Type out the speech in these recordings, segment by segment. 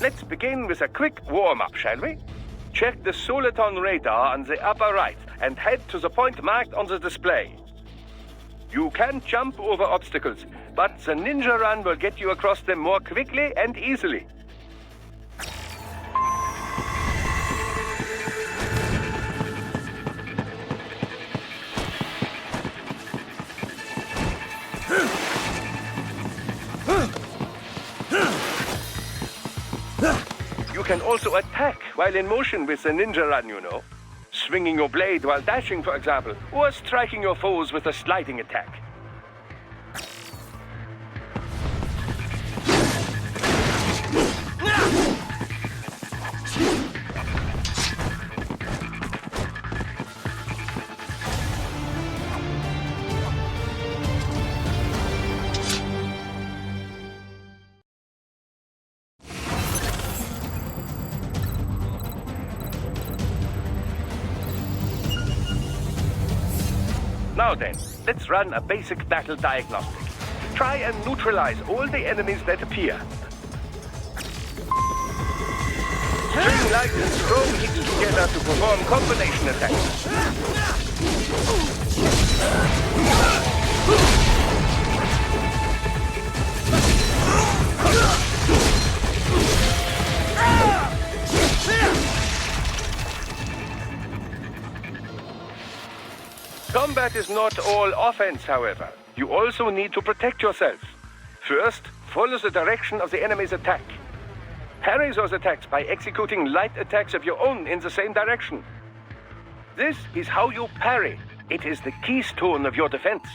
Let's begin with a quick warm-up, shall we? Check the Soliton radar on the upper right and head to the point marked on the display. You can jump over obstacles, but the ninja run will get you across them more quickly and easily. You can also attack while in motion with the ninja run, you know. Swinging your blade while dashing, for example, or striking your foes with a sliding attack. Now then, let's run a basic battle diagnostic. Try and neutralize all the enemies that appear. String light and chrome heat together to perform combination attacks. Combat is not all offense, however. You also need to protect yourself. First, follow the direction of the enemy's attack. Parry those attacks by executing light attacks of your own in the same direction. This is how you parry. It is the keystone of your defense.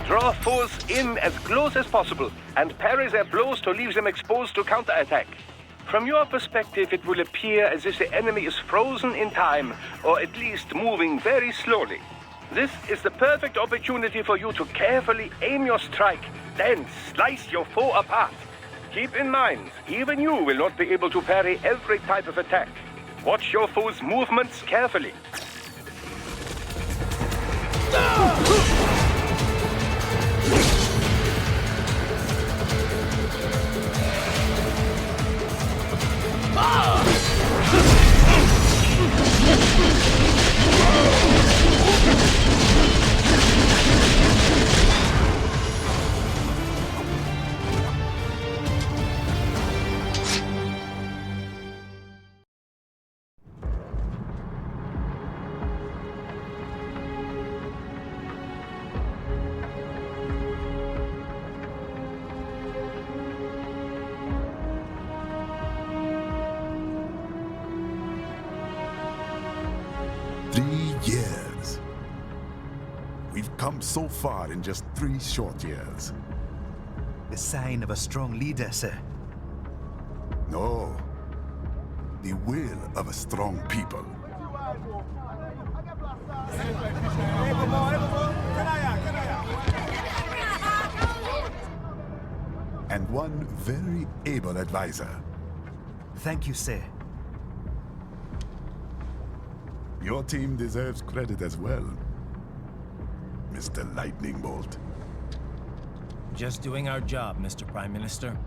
Draw foes in as close as possible and parry their blows to leave them exposed to counterattack. From your perspective, it will appear as if the enemy is frozen in time, or at least moving very slowly. This is the perfect opportunity for you to carefully aim your strike, then slice your foe apart. Keep in mind, even you will not be able to parry every type of attack. Watch your foe's movements carefully. Years. We've come so far in just 3 short years. The sign of a strong leader, sir. No. The will of a strong people. And one very able advisor. Thank you, sir. Your team deserves credit as well, Mr. Lightning Bolt. Just doing our job, Mr. Prime Minister.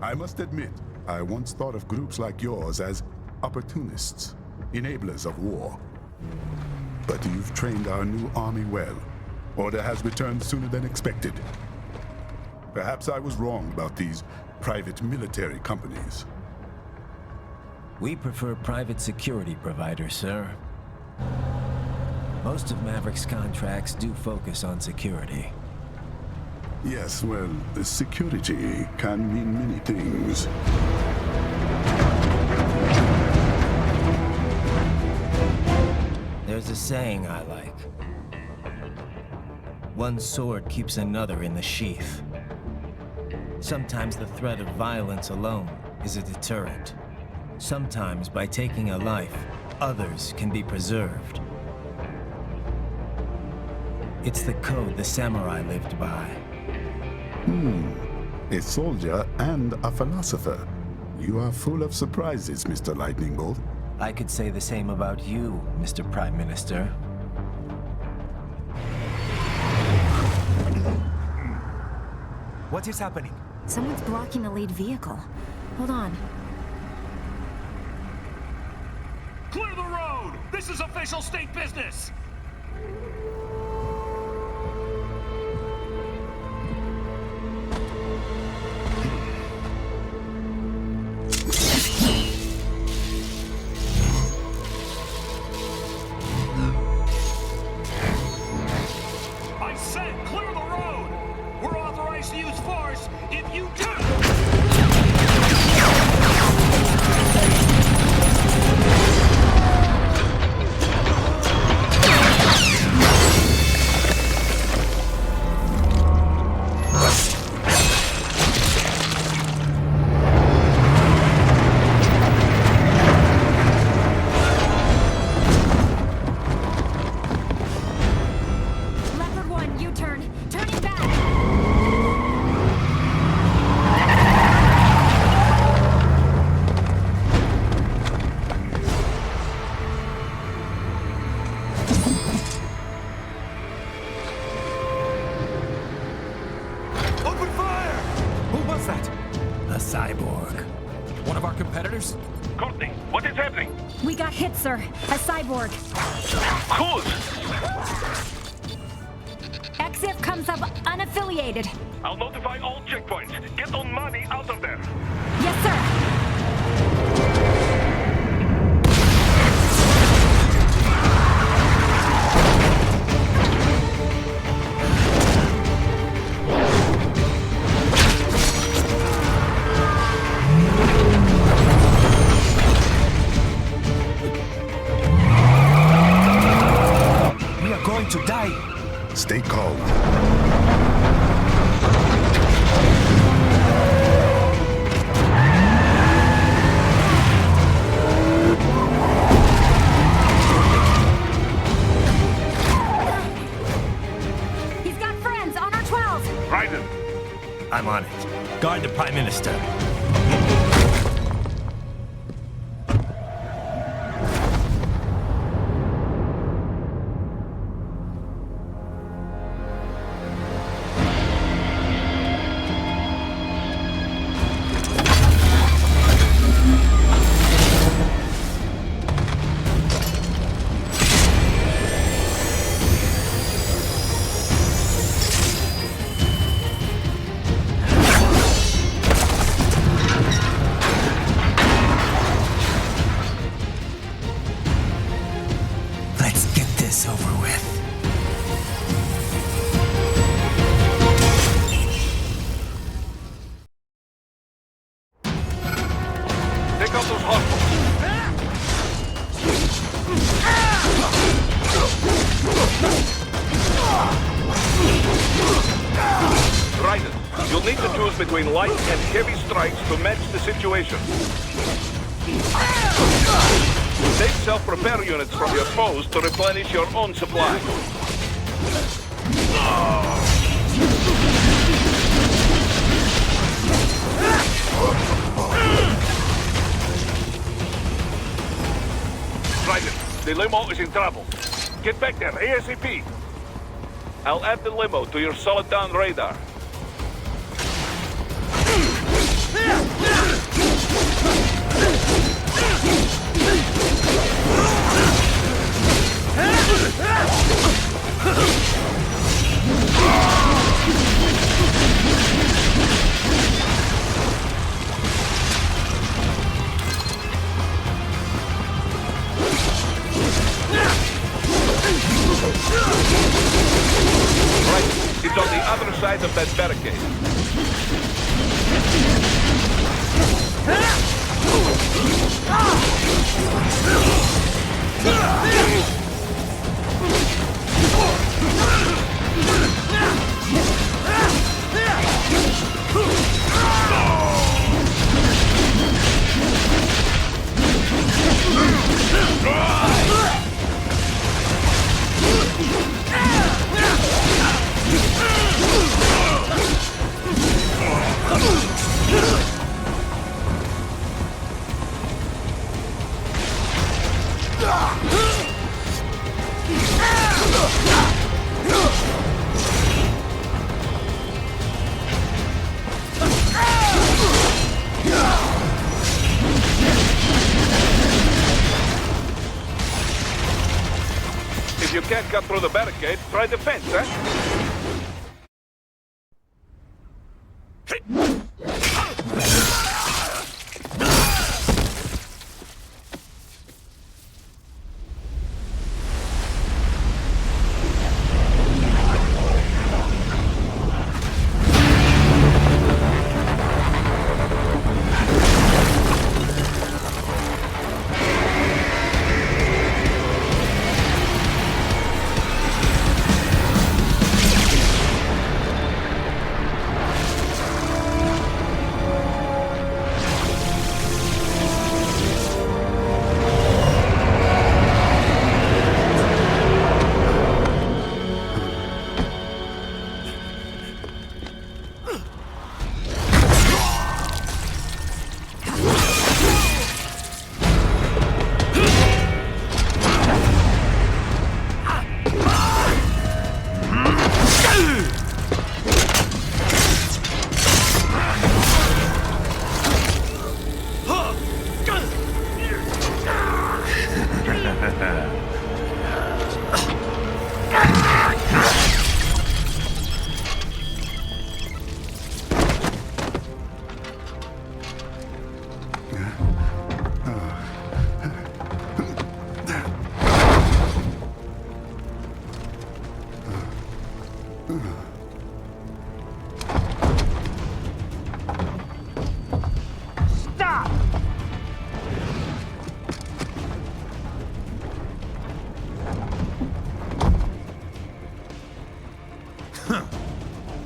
I must admit, I once thought of groups like yours as opportunists, enablers of war. But you've trained our new army well. Order has returned sooner than expected. Perhaps I was wrong about these private military companies. We prefer private security providers, sir. Most of Maverick's contracts do focus on security. Yes, well, security can mean many things. There's a saying I like. One sword keeps another in the sheath. Sometimes the threat of violence alone is a deterrent. Sometimes by taking a life, others can be preserved. It's the code the samurai lived by. A soldier and a philosopher. You are full of surprises, Mr. Lightning Bolt. I could say the same about you, Mr. Prime Minister. What is happening? Someone's blocking the lead vehicle. Hold on. Clear the road! This is official state business! I said clear the road! We're authorized to use force if you do! Leopard 1, U-turn. Turning back. Open fire! Who was that? A cyborg. One of our competitors? Courtney, what is happening? We got hit, sir. A cyborg. Whose? EXIF comes up unaffiliated. I'll notify all checkpoints. Get on money out of there. Yes, sir. We are going to die. Stay calm. He's got friends on our 12s. Raiden, I'm on it. Guard the Prime Minister. Let's get this over with. take out those hostiles. Raiden, you'll need to choose between light and heavy strikes to match the situation. Take self-repair units from your foes to replenish your own supply. Raiden, the limo is in trouble. Get back there, ASAP. I'll add the limo to your solid down radar. Right, it's on the other side of that barricade. If you can't cut through the barricade, try the fence, eh?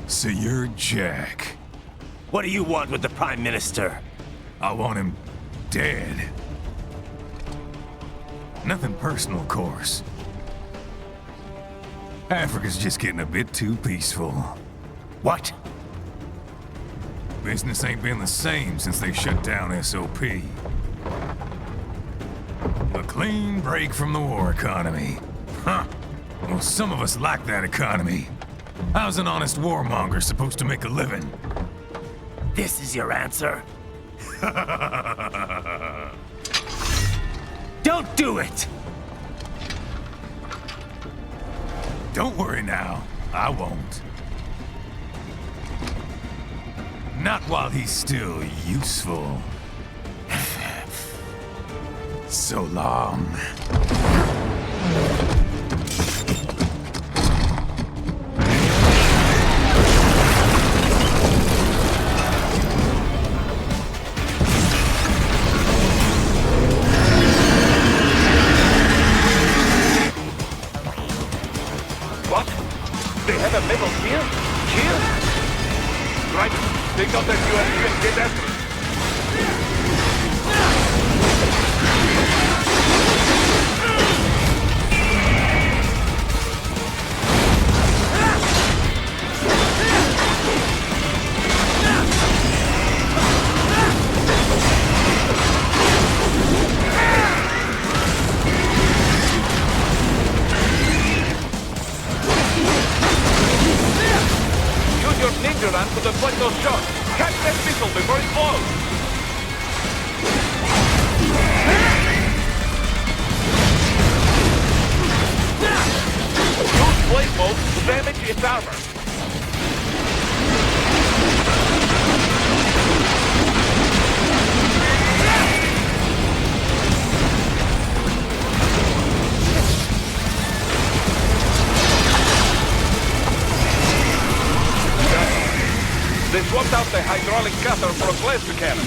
So you're Jack. What do you want with the Prime Minister? I want him dead. Nothing personal, of course. Africa's just getting a bit too peaceful. What? Business ain't been the same since they shut down SOP. A clean break from the war economy. Huh. Well, some of us like that economy. How's an honest warmonger supposed to make a living? This is your answer? Don't do it! Don't worry now. I won't. Not while he's still useful. So long. What? They have a metal gear? Gear? Right. Take out that USP and get after it. Use your ninja run to deflect those shots. Catch that missile before it falls. Use blade mode to damage its armor. They swapped out the hydraulic cutter for a plasma cannon.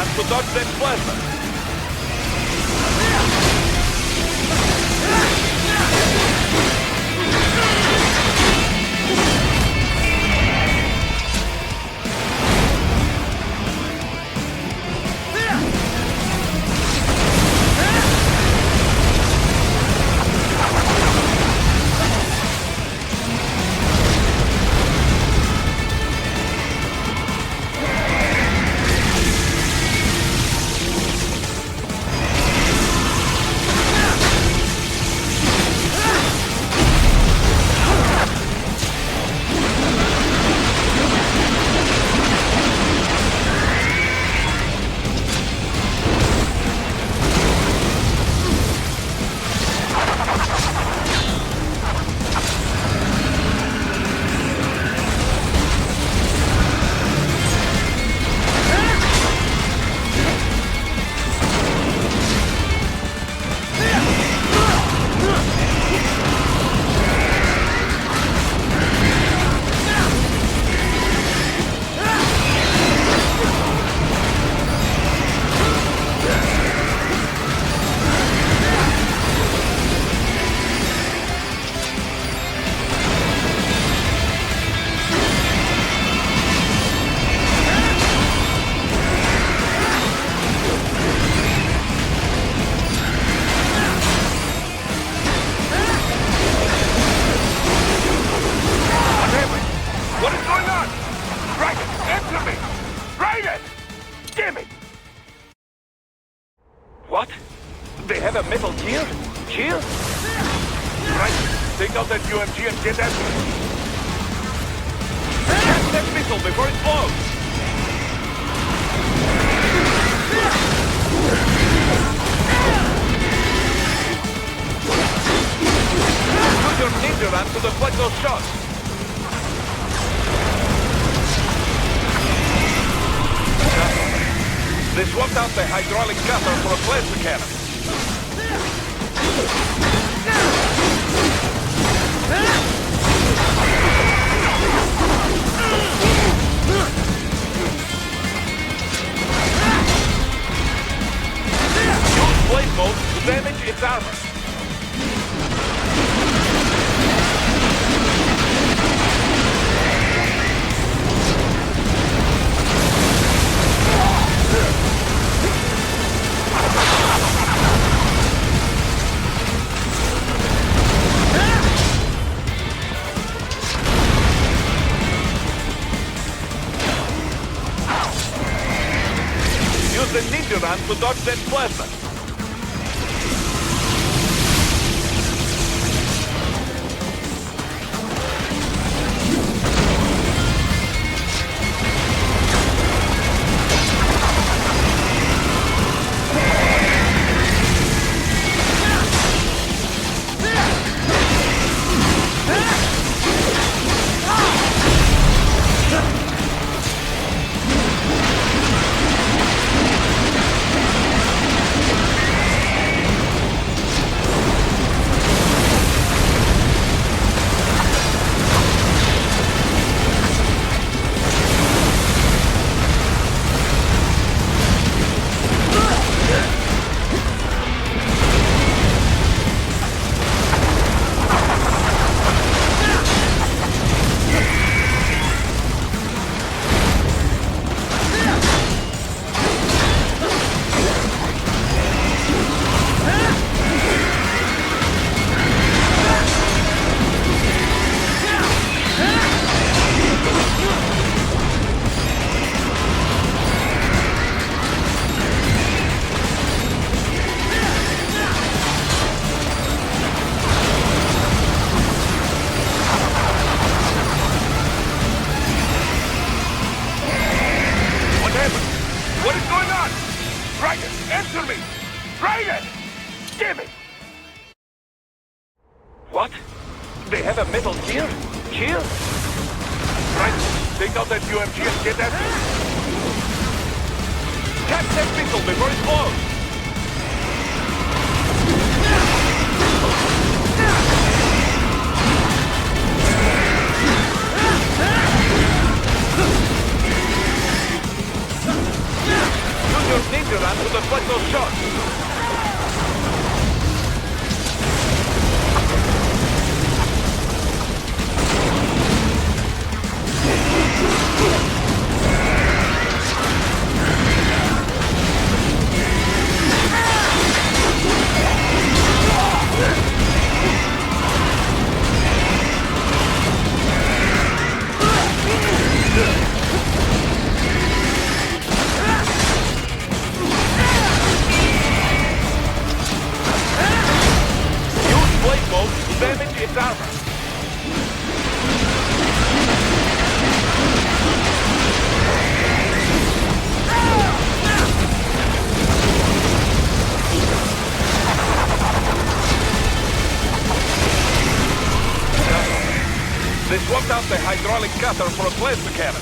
ramp to dodge that plasma. What? They have a metal gear? Gear? Right. Take out that UMG and get after it. Catch that missile before it blows! Use your ninja ramp to deflect those shots. They swapped out the hydraulic cutter for a plasma cannon. Use blade mode to damage its armor. Use the ninja ramp to dodge that plasma. What is going on? Raiden, answer me! Raiden! Damn it! What? They have a metal gear? Gear? Raiden, take out that UMG and get after it. Catch that missile before it blows! Use your damage its armor. They swapped out the hydraulic cutter for a plasma cannon.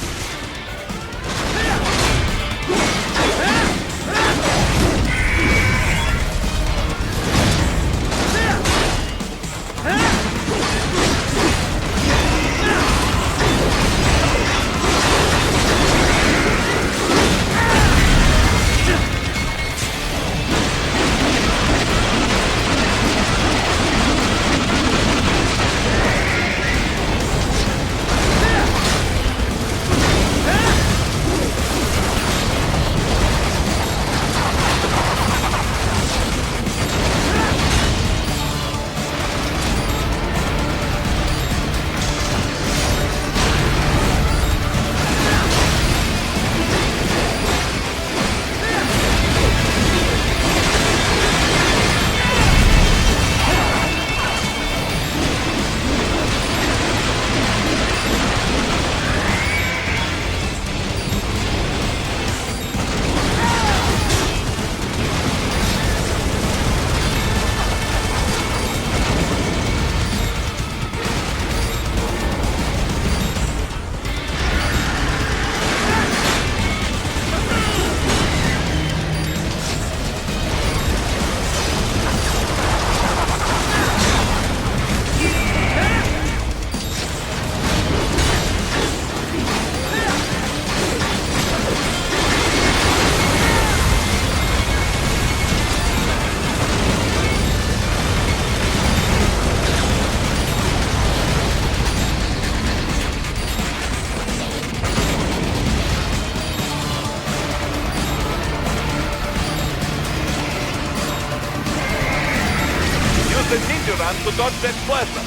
The ninja run to dodge that plasma.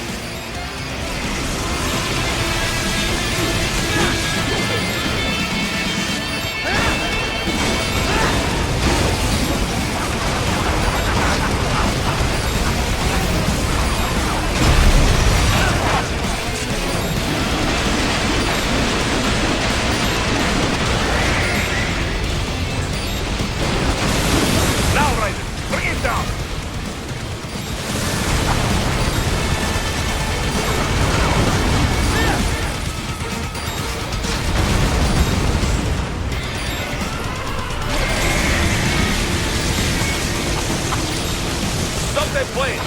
Now, Raiden, bring it down. Stop that plane!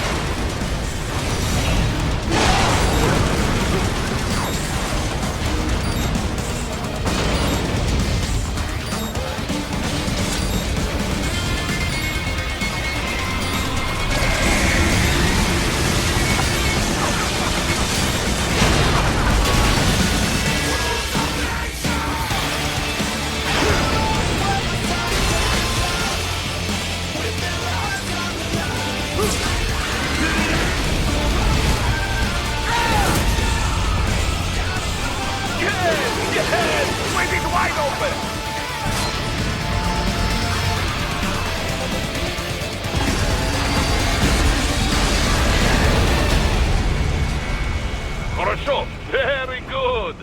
Yes! With it wide open! Хорошо, very good.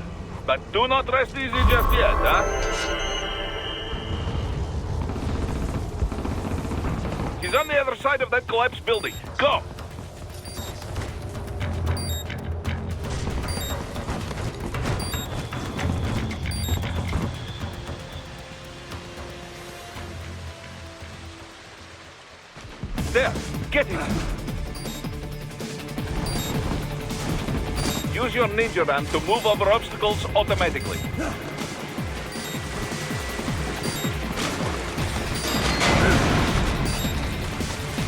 But do not rest easy just yet, huh? He's on the other side of that collapsed building. Go! There, get him! Use your ninja ram to move over obstacles automatically.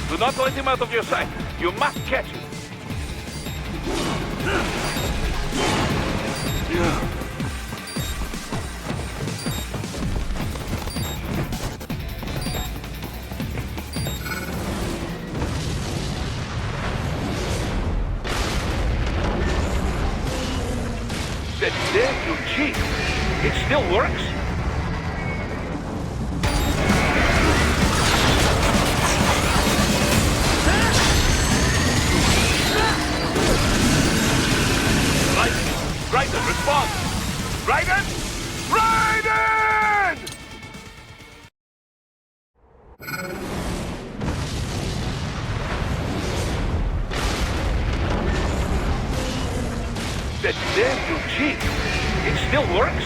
Do not let him out of your sight. You must catch him. That damn new cheat. It still works? respond! Raiden! Raiden! That damn new Jeep! It still works?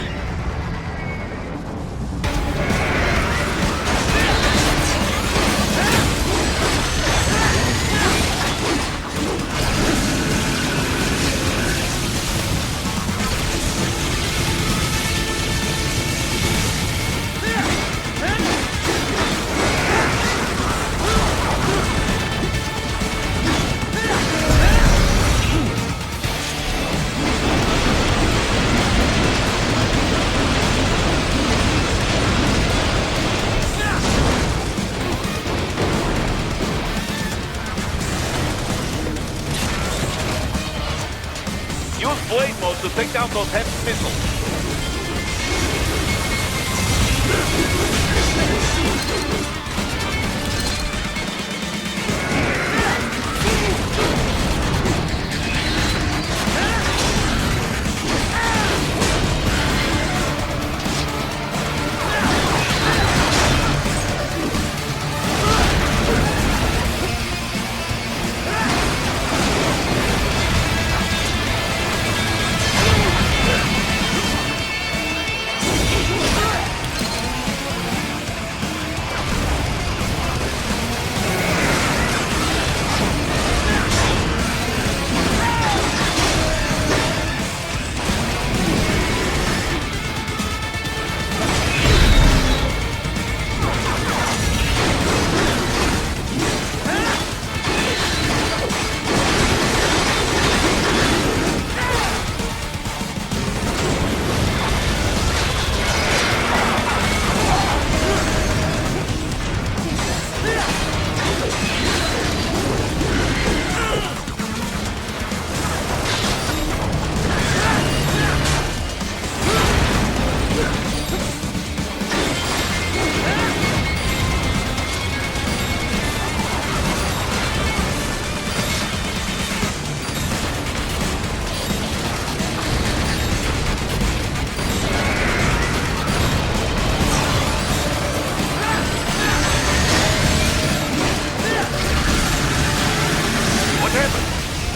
Use blade mode to take down those heavy missiles.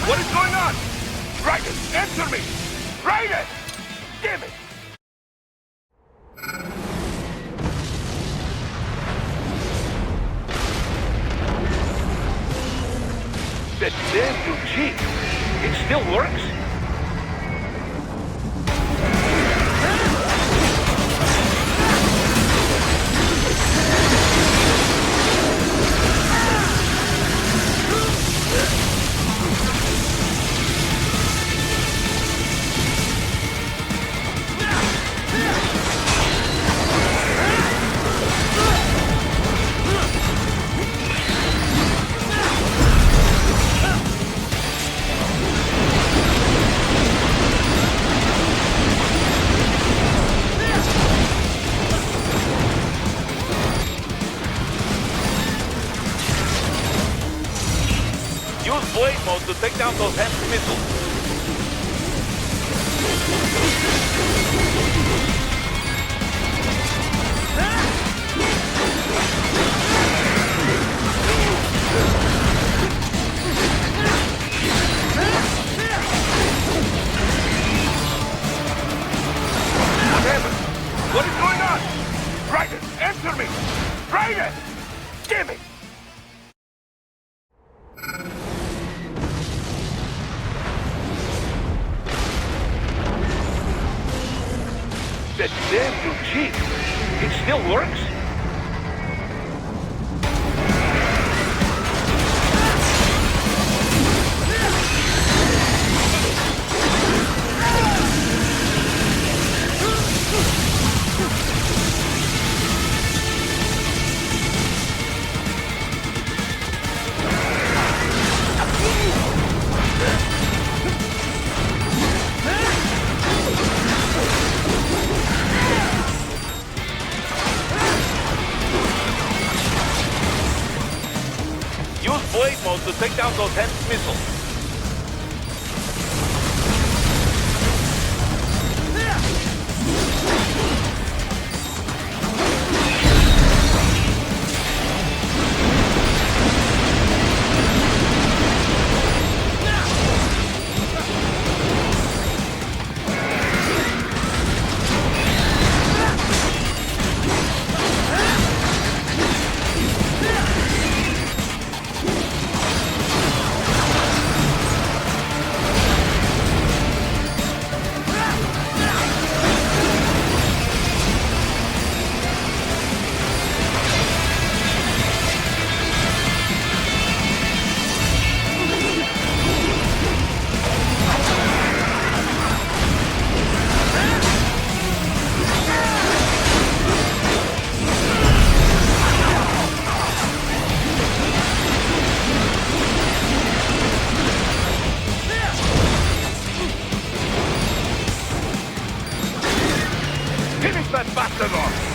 What is going on? Raiden, answer me! Raiden! Damn it! That damn new Jeep! It still works? Use blade mode to take down those heavy missiles. What happened? What is going on? Raiden, answer me! Raiden! Damn it! That damn new Jeep! It still works? Use blade mode to take down those heavy missiles. them off!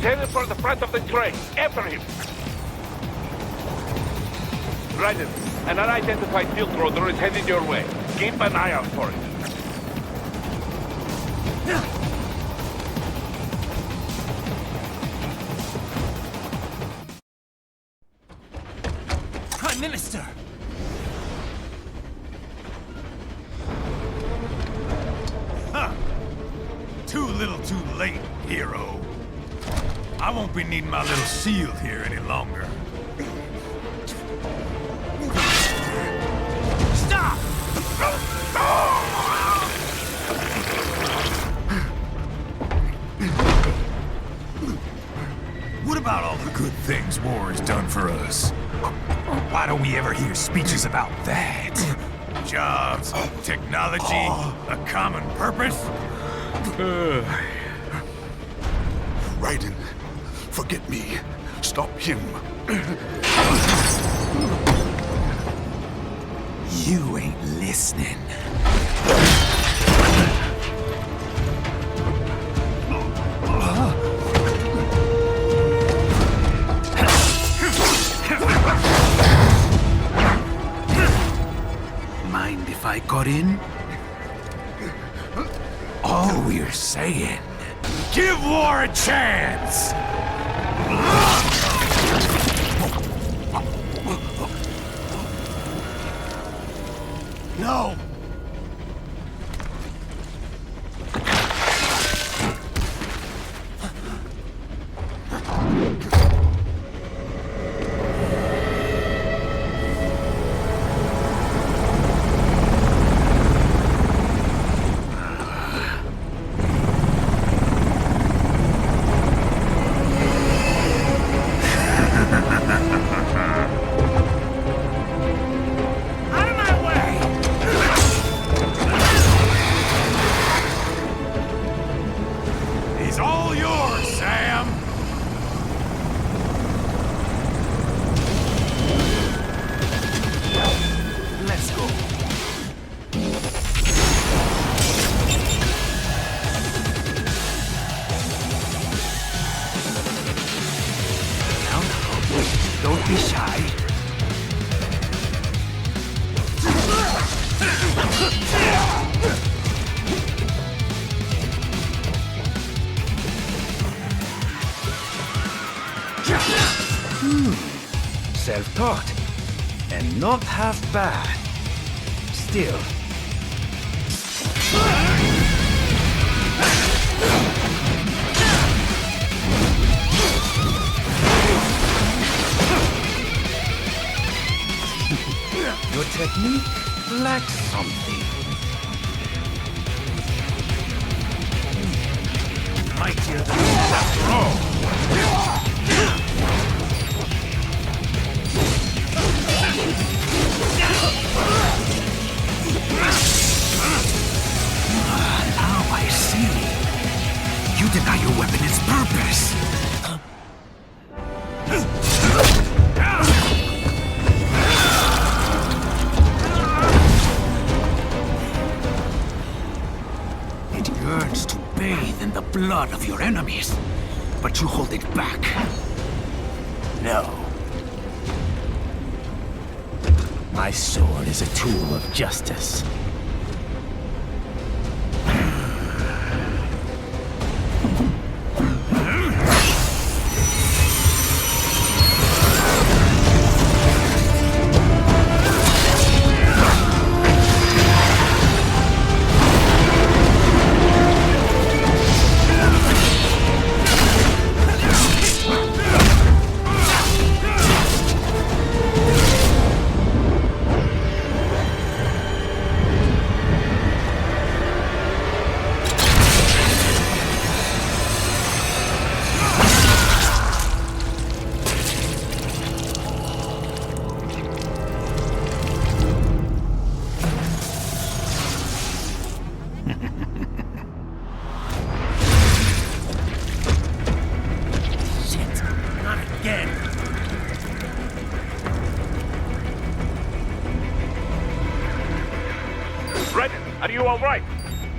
Headed for the front of the train. After him. Raiden, an unidentified field roader is headed your way. Keep an eye out for it. Prime Minister! Huh. Too little too late, hero. I won't be needing my little shield here any longer. Stop! What about all the good things war has done for us? Why don't we ever hear speeches about that? Jobs, technology, a common purpose? Raiden, forget me. Stop him. You ain't listening. Mind if I got in? All we're saying... Give war a chance! No! Out of my way! thought. And not half bad. Still. Your technique lacks something. Mightier than this after all. Now I see. You deny your weapon its purpose. It yearns to bathe in the blood of your enemies, but you hold it back. No. My sword is a tool of justice. Are you all right?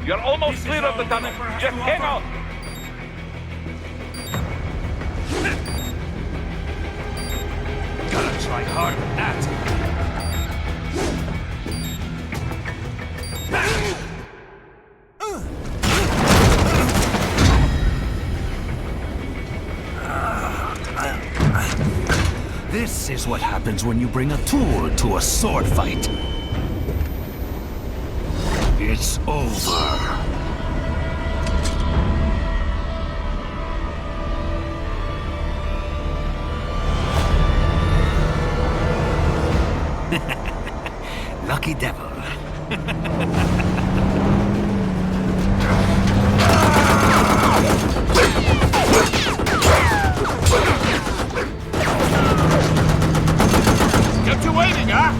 You're almost clear of the tunnel. Just hang on. Gotta try harder than that. This is what happens when you bring a tool to a sword fight. It's over. Lucky devil. Kept you waiting, huh?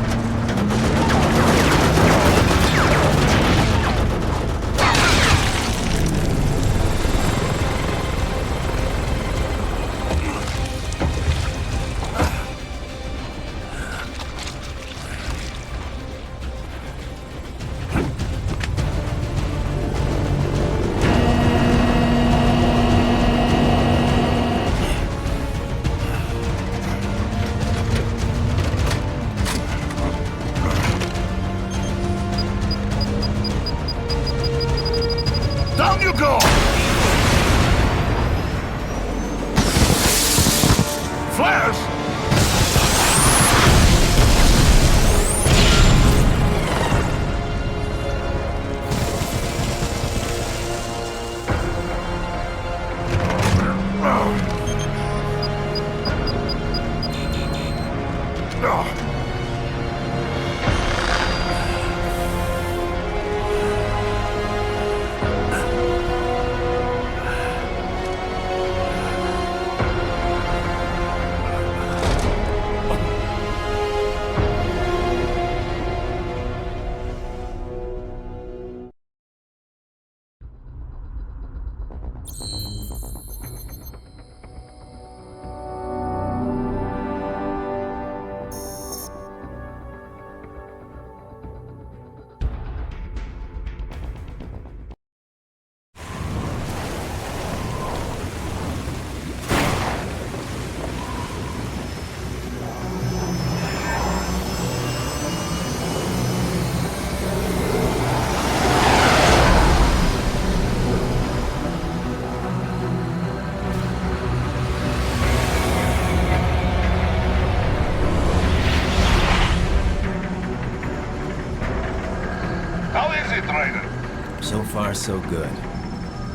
is it, Ryder? So far, so good.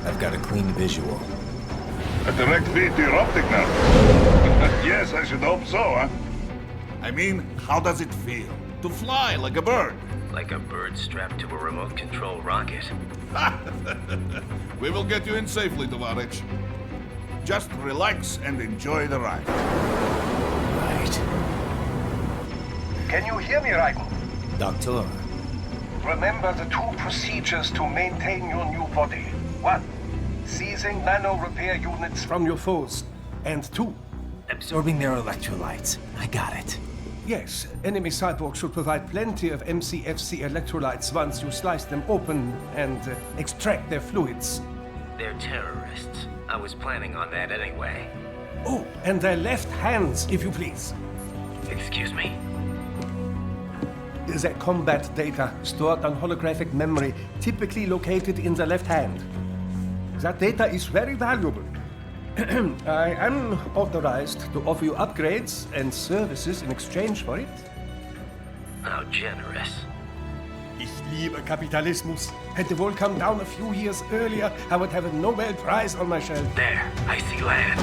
I've got a clean visual. A direct feed to your optic now. Yes, I should hope so, huh? I mean, how does it feel? To fly like a bird? Like a bird strapped to a remote control rocket. We will get you in safely, Tovarich. Just relax and enjoy the ride. Right. Can you hear me, Raiden? Doctor. Remember the two procedures to maintain your new body. 1. Seizing nano-repair units from your foes. And 2. Absorbing their electrolytes. I got it. Yes, enemy cyborgs should provide plenty of MCFC electrolytes once you slice them open and extract their fluids. They're terrorists. I was planning on that anyway. Oh, and their left hands, if you please. Excuse me? The combat data stored on holographic memory, typically located in the left hand. That data is very valuable. I am authorized to offer you upgrades and services in exchange for it. How generous. Ich liebe Kapitalismus. Had the wall come down a few years earlier, I would have a Nobel Prize on my shelf. There, I see land.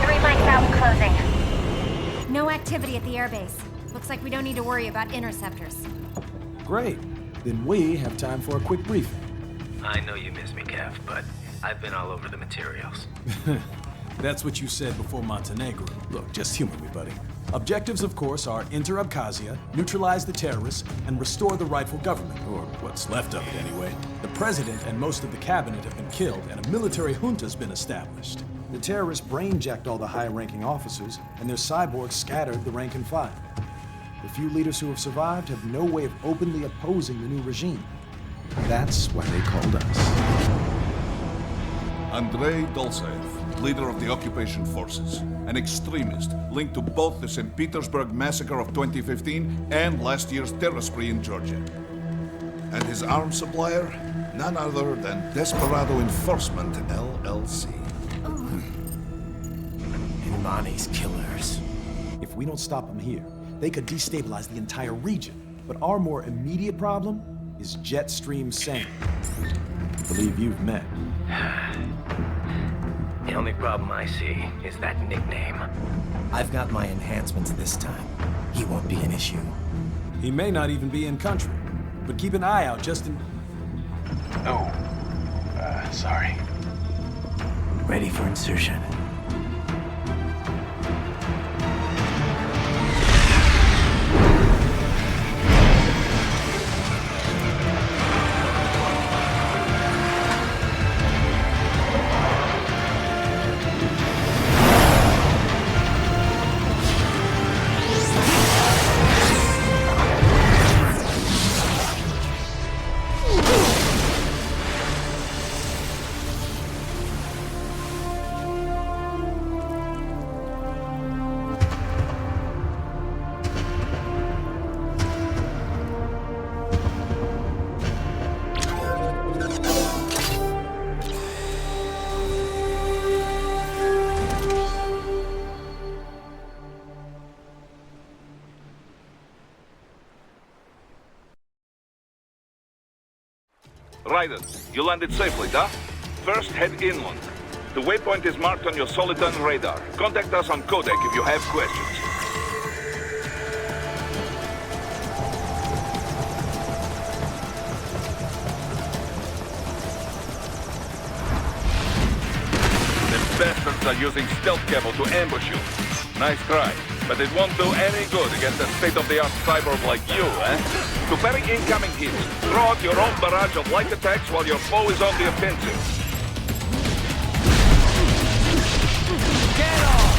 3 mics out and closing. No activity at the airbase. Looks like we don't need to worry about interceptors. Great. Then we have time for a quick briefing. I know you miss me, Kev, but I've been all over the materials. That's what you said before Montenegro. Look, just humor me, buddy. Objectives, of course, are enter Abkhazia, neutralize the terrorists, and restore the rightful government, or what's left of it anyway. The president and most of the cabinet have been killed, and a military junta's been established. The terrorists brain-jacked all the high-ranking officers, and their cyborgs scattered the rank and file. The few leaders who have survived have no way of openly opposing the new regime. That's why they called us. Andrei Dolzaev, leader of the occupation forces, an extremist linked to both the St. Petersburg massacre of 2015 and last year's terror spree in Georgia. And his arms supplier, none other than Desperado Enforcement, LLC. Imani's killers. If we don't stop them here, they could destabilize the entire region. But our more immediate problem is Jetstream Sam. I believe you've met. The only problem I see is that nickname. I've got my enhancements this time. He won't be an issue. He may not even be in country, but keep an eye out just in... Oh, sorry. Ready for insertion. Ryder, you landed safely, huh? First, head inland. The waypoint is marked on your Soliton radar. Contact us on Codec if you have questions. The bastards are using stealth cable to ambush you. Nice try, but it won't do any good against a state-of-the-art cyborg like you, eh? To parry incoming hits, throw out your own barrage of light attacks while your foe is on the offensive. Get off!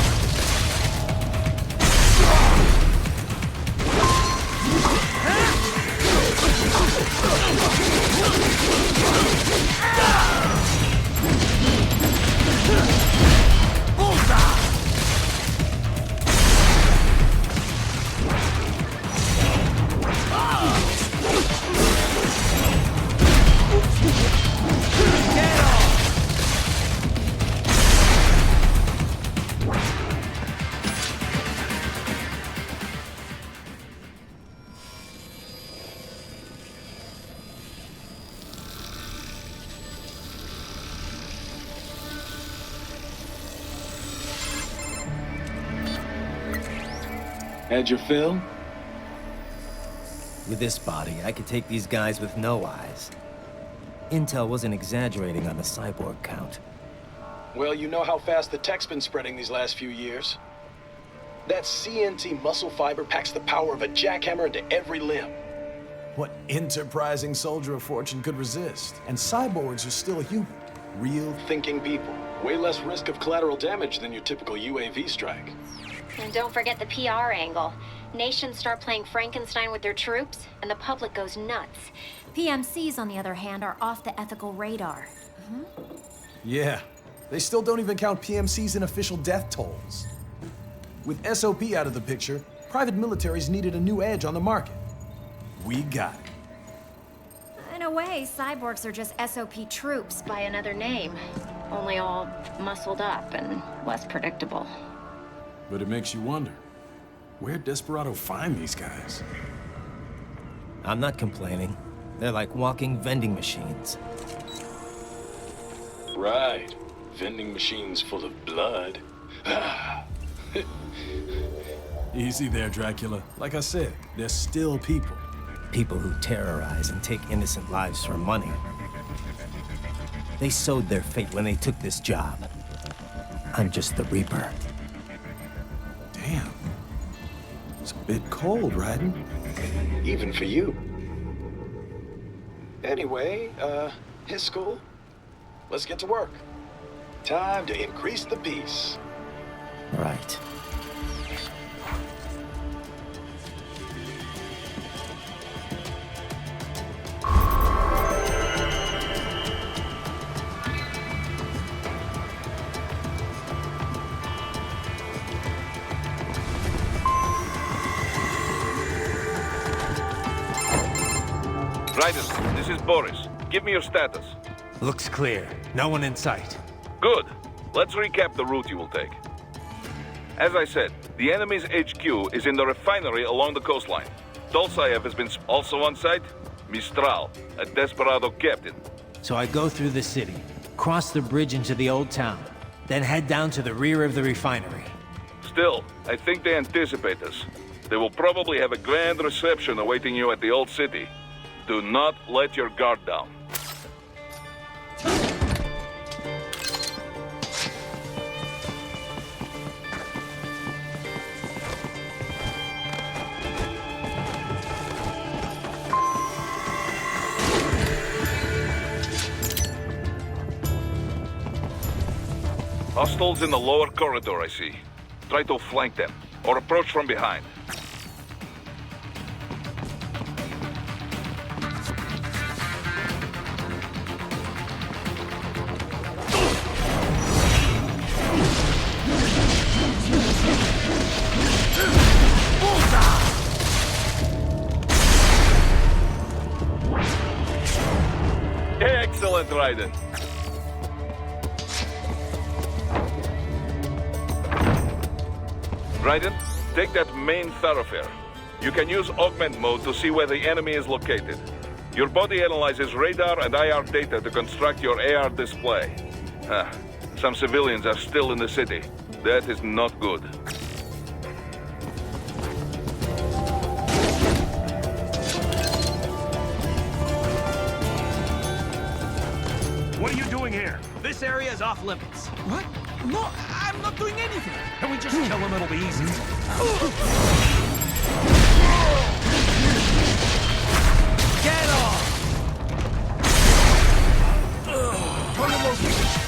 Get off! Had your fill? With this body, I could take these guys with no eyes. Intel wasn't exaggerating on the cyborg count. Well, you know how fast the tech's been spreading these last few years. That CNT muscle fiber packs the power of a jackhammer into every limb. What enterprising soldier of fortune could resist? And cyborgs are still human. Real Thinking people. Way less risk of collateral damage than your typical UAV strike. And don't forget the PR angle. Nations start playing Frankenstein with their troops, and the public goes nuts. PMCs, on the other hand, are off the ethical radar. Yeah. They still don't even count PMCs in official death tolls. With SOP out of the picture, private militaries needed a new edge on the market. We got it. In a way, cyborgs are just SOP troops by another name. Only all muscled up and less predictable. But it makes you wonder, where'd Desperado find these guys? I'm not complaining. They're like walking vending machines. Right. Vending machines full of blood. Easy there, Dracula. Like I said, they're still people. People who terrorize and take innocent lives for money. They sowed their fate when they took this job. I'm just the Reaper. Damn. It's a bit cold, Raiden. Even for you. Anyway, his school. Let's get to work. Time to increase the peace. Right. Raiden, this is Boris. Give me your status. Looks clear. No one in sight. Good. Let's recap the route you will take. As I said, the enemy's HQ is in the refinery along the coastline. Dolzaev has been also on site. Mistral, a Desperado captain. So I go through the city, cross the bridge into the old town, then head down to the rear of the refinery. Still, I think they anticipate us. They will probably have a grand reception awaiting you at the old city. Do not let your guard down. Hostiles in the lower corridor, I see. Try to flank them, or approach from behind. Excellent, Raiden. Raiden, take that main thoroughfare. You can use augment mode to see where the enemy is located. Your body analyzes radar and IR data to construct your AR display. Some civilians are still in the city. That is not good. What are you doing here? This area is off limits. What? No, I'm not doing anything. Can we just kill him? It'll be easy. Get off! Turn the location.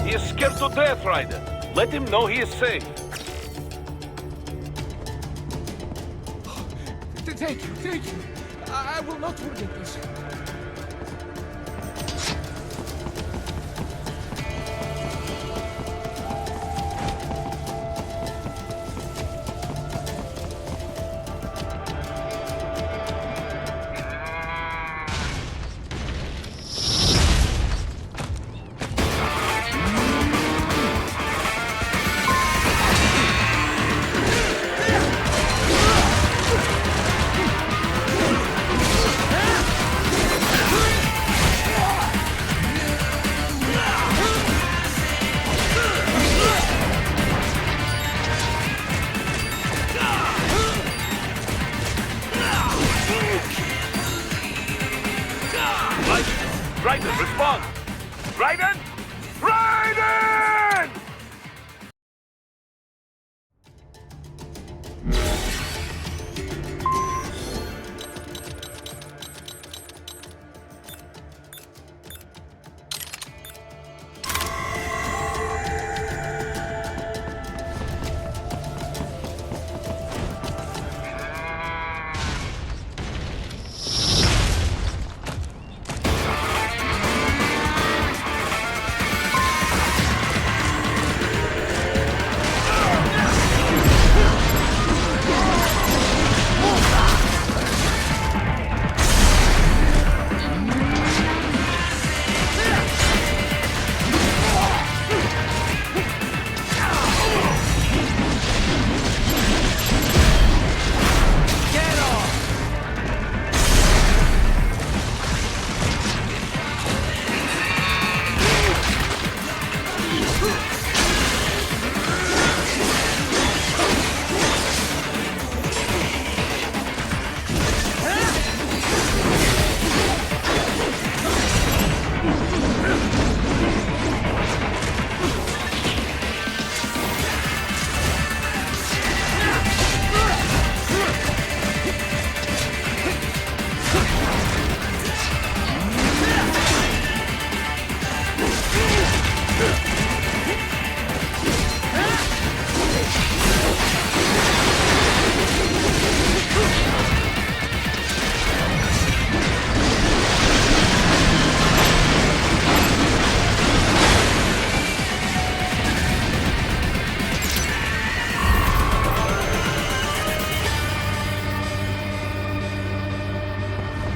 He is scared to death, Raiden. Let him know he is safe. Thank you, thank you. I will not forget this. on! Raiden! Raiden!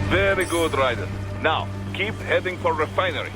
Very good, Raiden. Now, keep heading for refinery.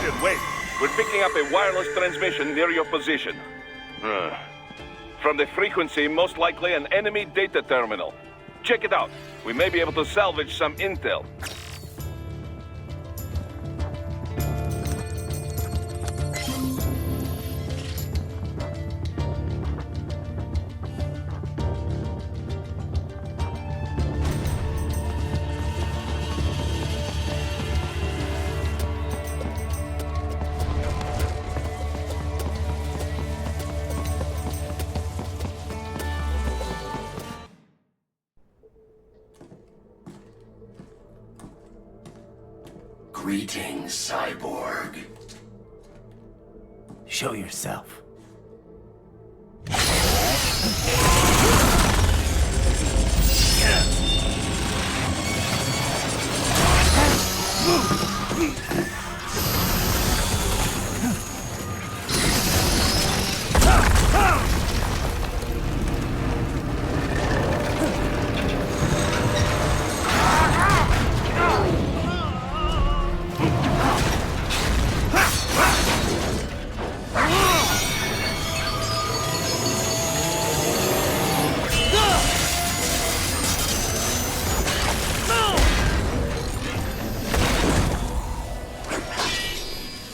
Agent, wait. We're picking up a wireless transmission near your position. From the frequency, most likely an enemy data terminal. Check it out. We may be able to salvage some intel. Greetings, cyborg. Show yourself.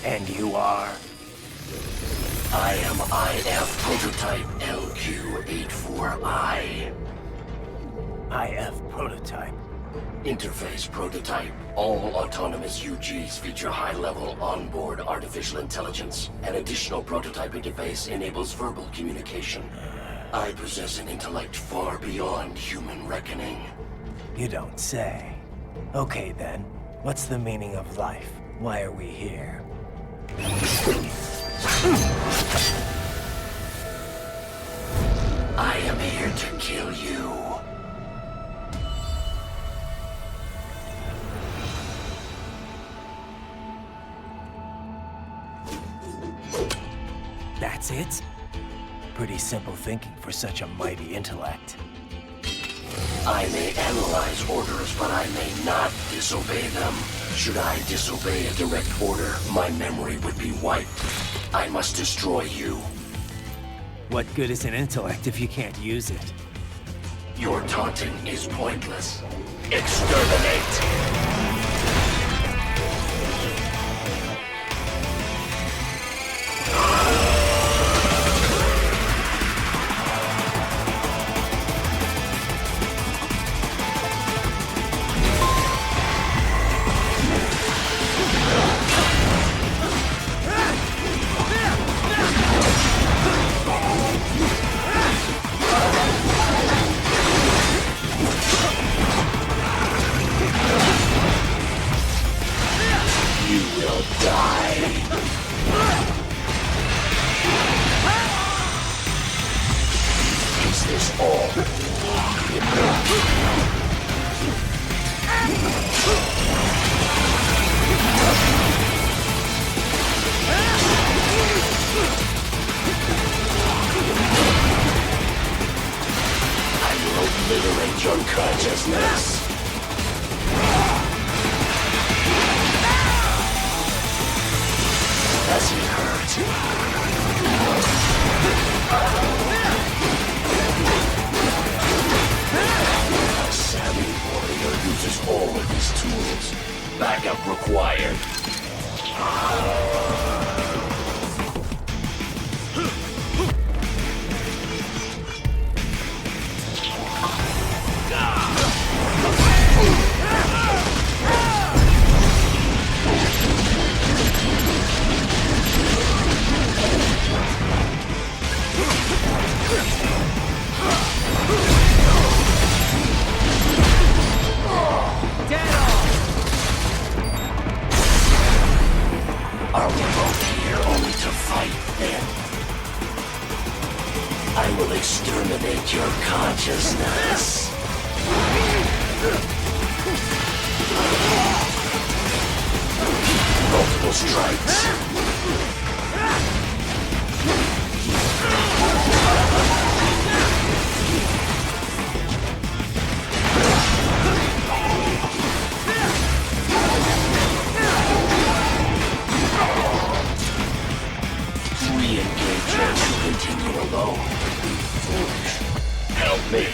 And you are? I am IF Prototype LQ-84I. IF Prototype. Interface Prototype. All autonomous UGs feature high-level onboard artificial intelligence. An additional prototype interface enables verbal communication. I possess an intellect far beyond human reckoning. You don't say. Okay then, what's the meaning of life? Why are we here? I am here to kill you. That's it? Pretty simple thinking for such a mighty intellect. I may analyze orders, but I may not disobey them. Should I disobey a direct order, my memory would be wiped. I must destroy you. What good is an intellect if you can't use it? Your taunting is pointless. Exterminate! Liberate your consciousness. Does it hurt? A savvy warrior uses all of his tools. Backup required. Are we both here only to fight, then? I will exterminate your consciousness. Multiple strikes. me.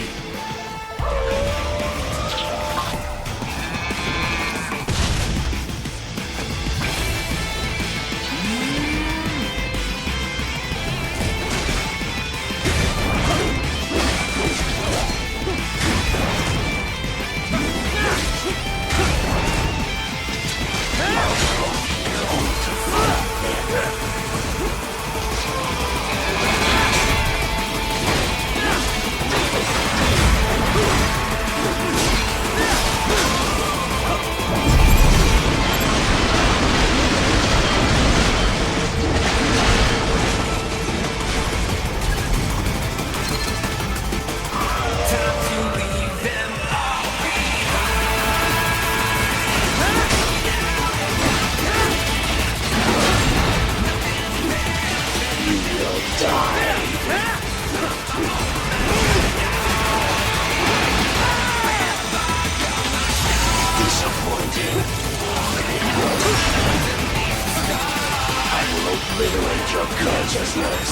Obliterate your consciousness.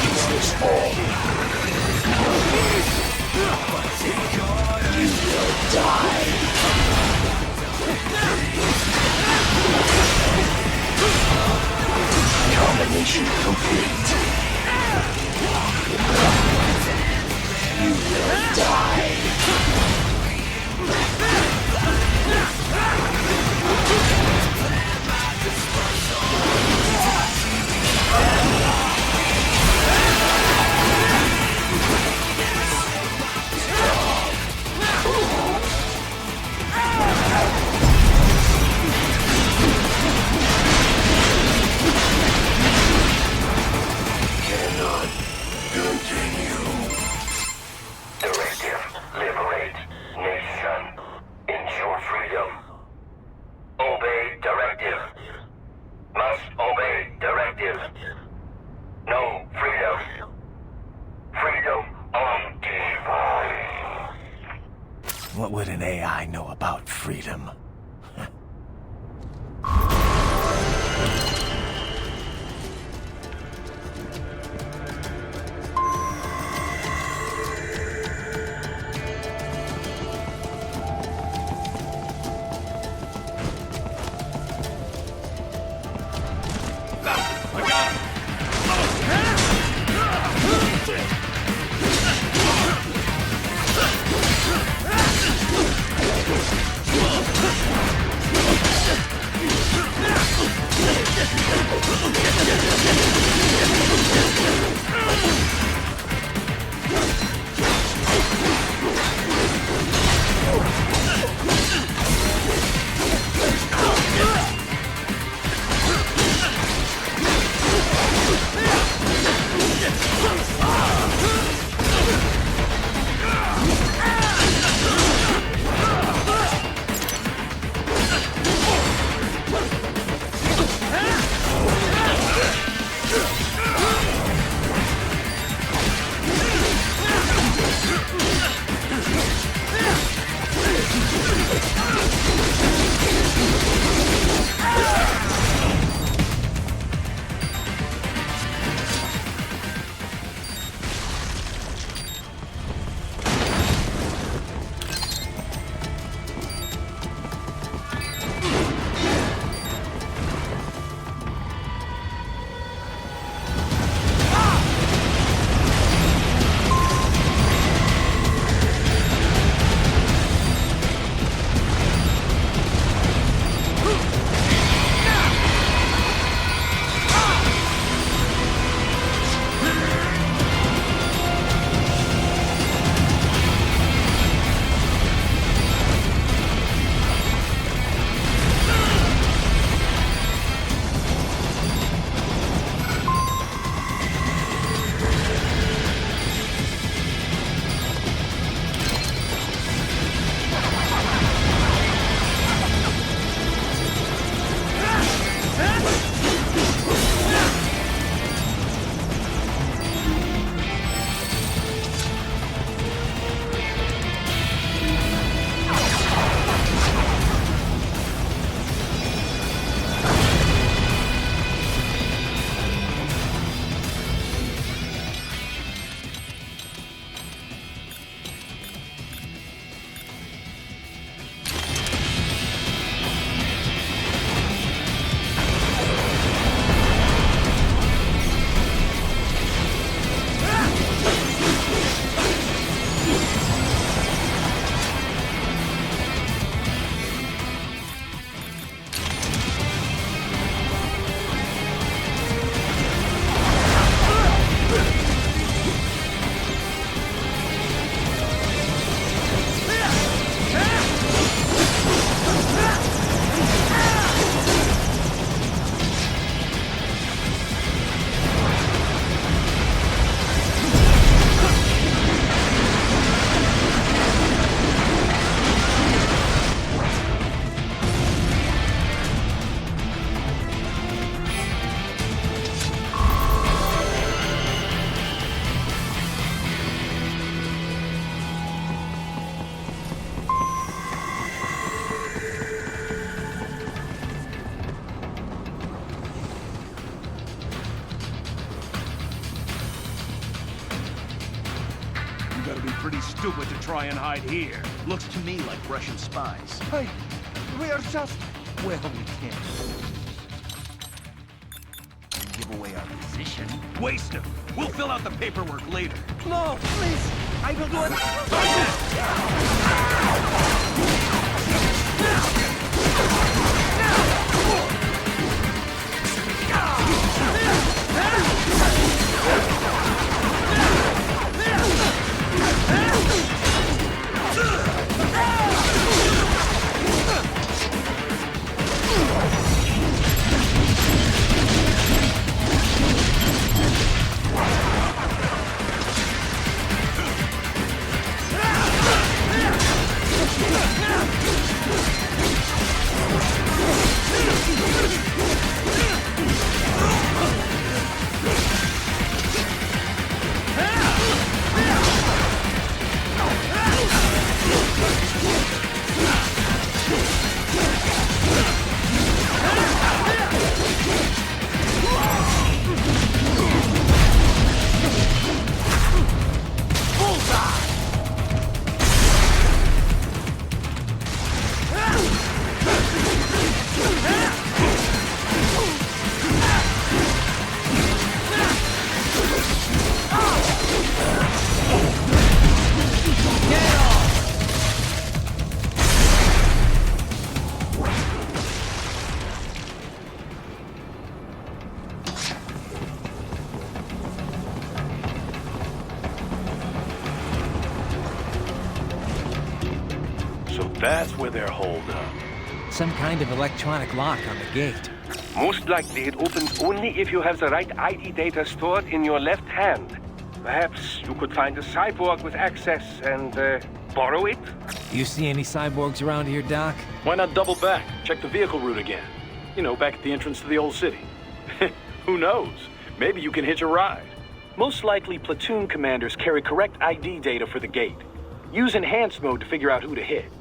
Is this all? You will die. Combination complete. You will die. Cannot continue. Directive, liberate nation. Ensure freedom. Obey directive. Must obey directive. No freedom. Freedom undefiled. What would an AI know about freedom? gotta be pretty stupid to try and hide here. Looks to me like Russian spies. Hey, we are just... Well, we can't. Give away our position. Waste them. We'll fill out the paperwork later. No, please! I will do it! That's where they're holed up. Some kind of electronic lock on the gate. Most likely it opens only if you have the right ID data stored in your left hand. Perhaps you could find a cyborg with access and borrow it? You see any cyborgs around here, Doc? Why not double back? Check the vehicle route again. You know, back at the entrance to the old city. Who knows? Maybe you can hitch a ride. Most likely, platoon commanders carry correct ID data for the gate. Use enhanced mode to figure out who to hit.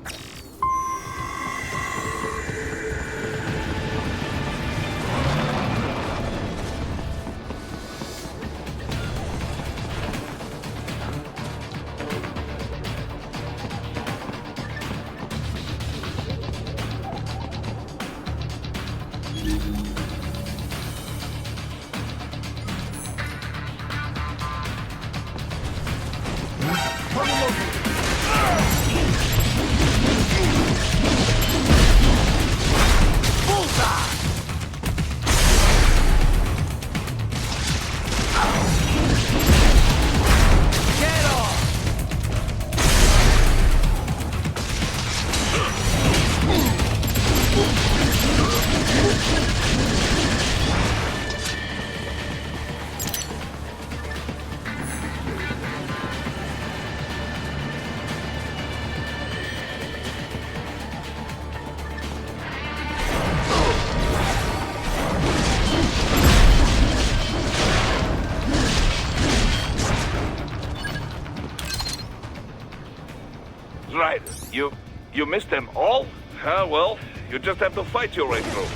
Right. You missed them all? Ah, well, you just have to fight your way through.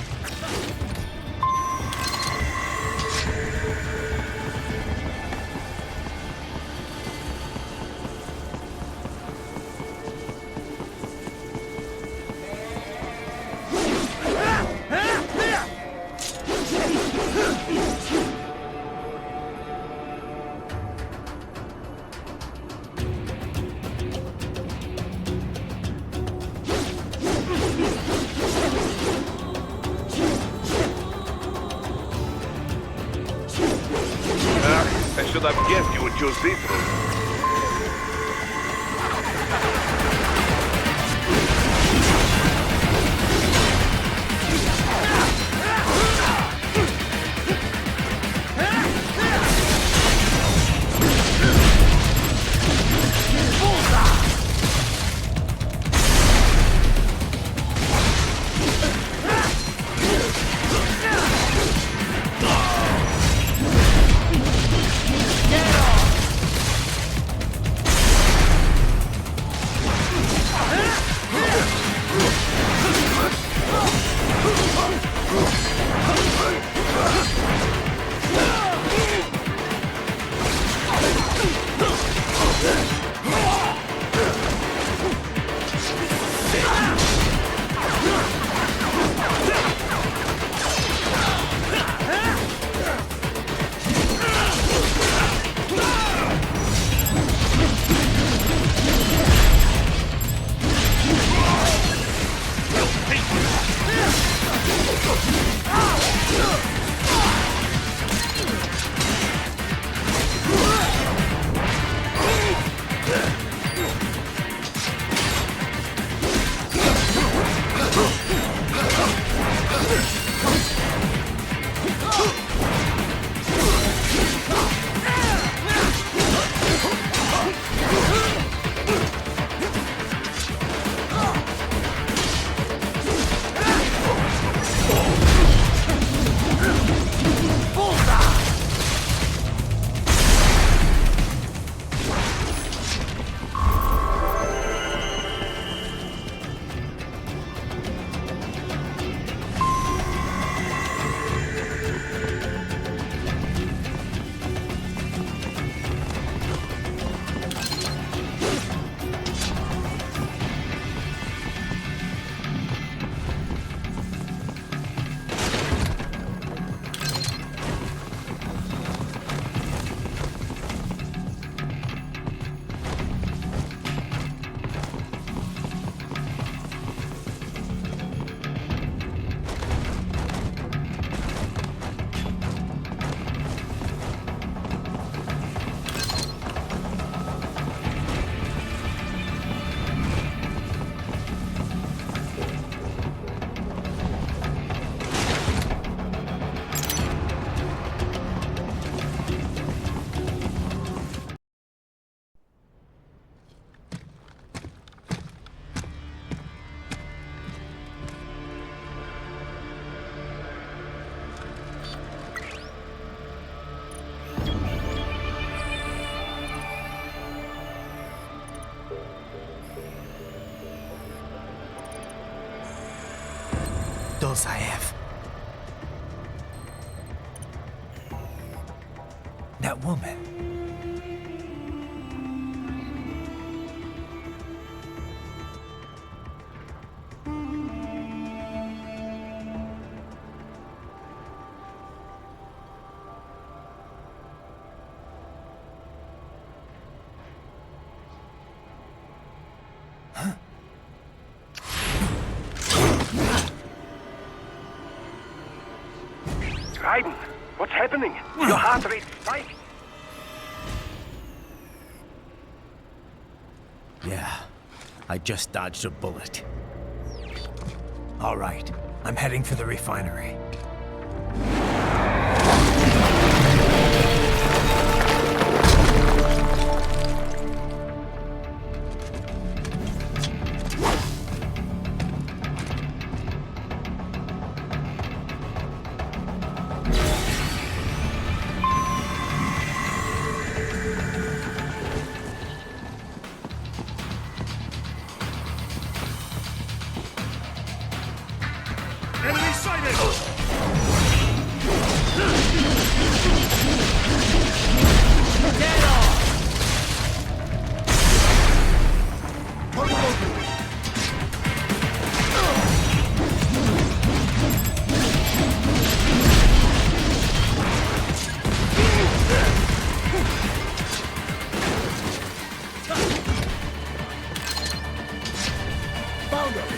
I should have guessed you would choose this route. skills I have. That woman. Raiden, what's happening? Your heart rate spiked. Yeah, I just dodged a bullet. All right, I'm heading for the refinery. Enemy sighted! Get off! Found him!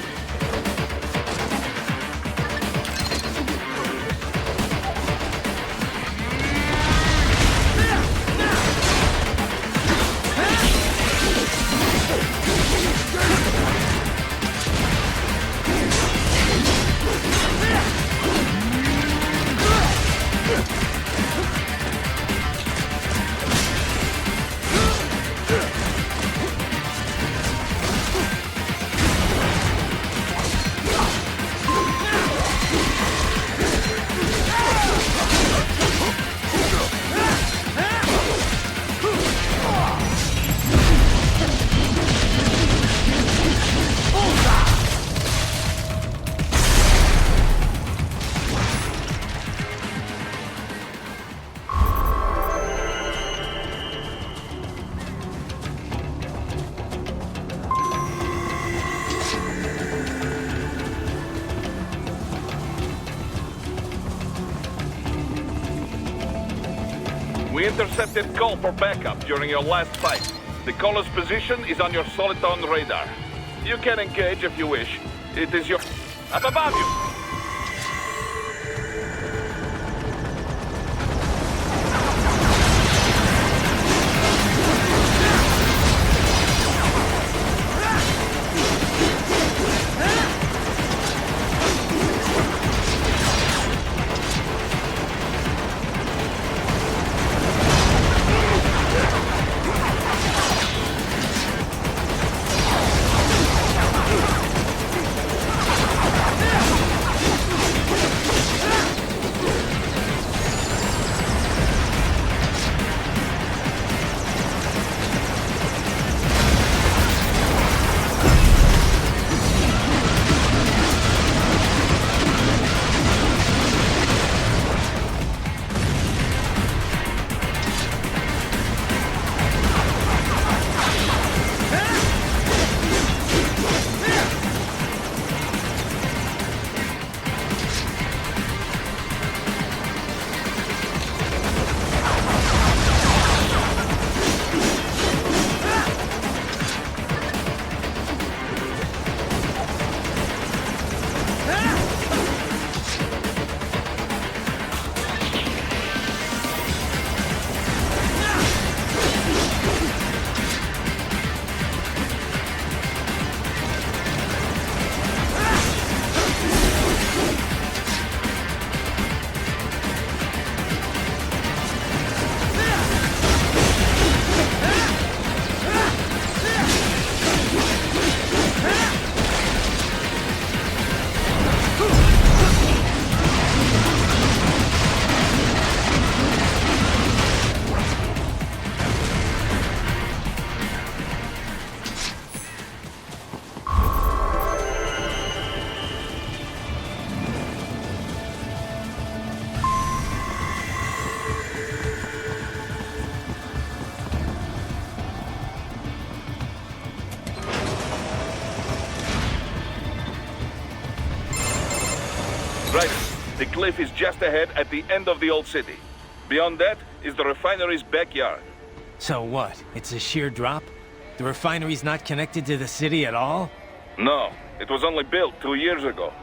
We intercepted call for backup during your last fight. The caller's position is on your Soliton radar. You can engage if you wish. It is your... Up above you! The cliff is just ahead at the end of the old city. Beyond that is the refinery's backyard. So what? It's a sheer drop? The refinery's not connected to the city at all? No, it was only built 2 years ago.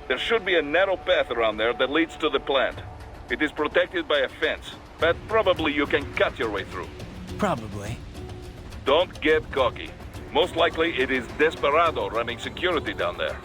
There should be a narrow path around there that leads to the plant. It is protected by a fence, but probably you can cut your way through. Probably. Don't get cocky. Most likely it is Desperado running security down there.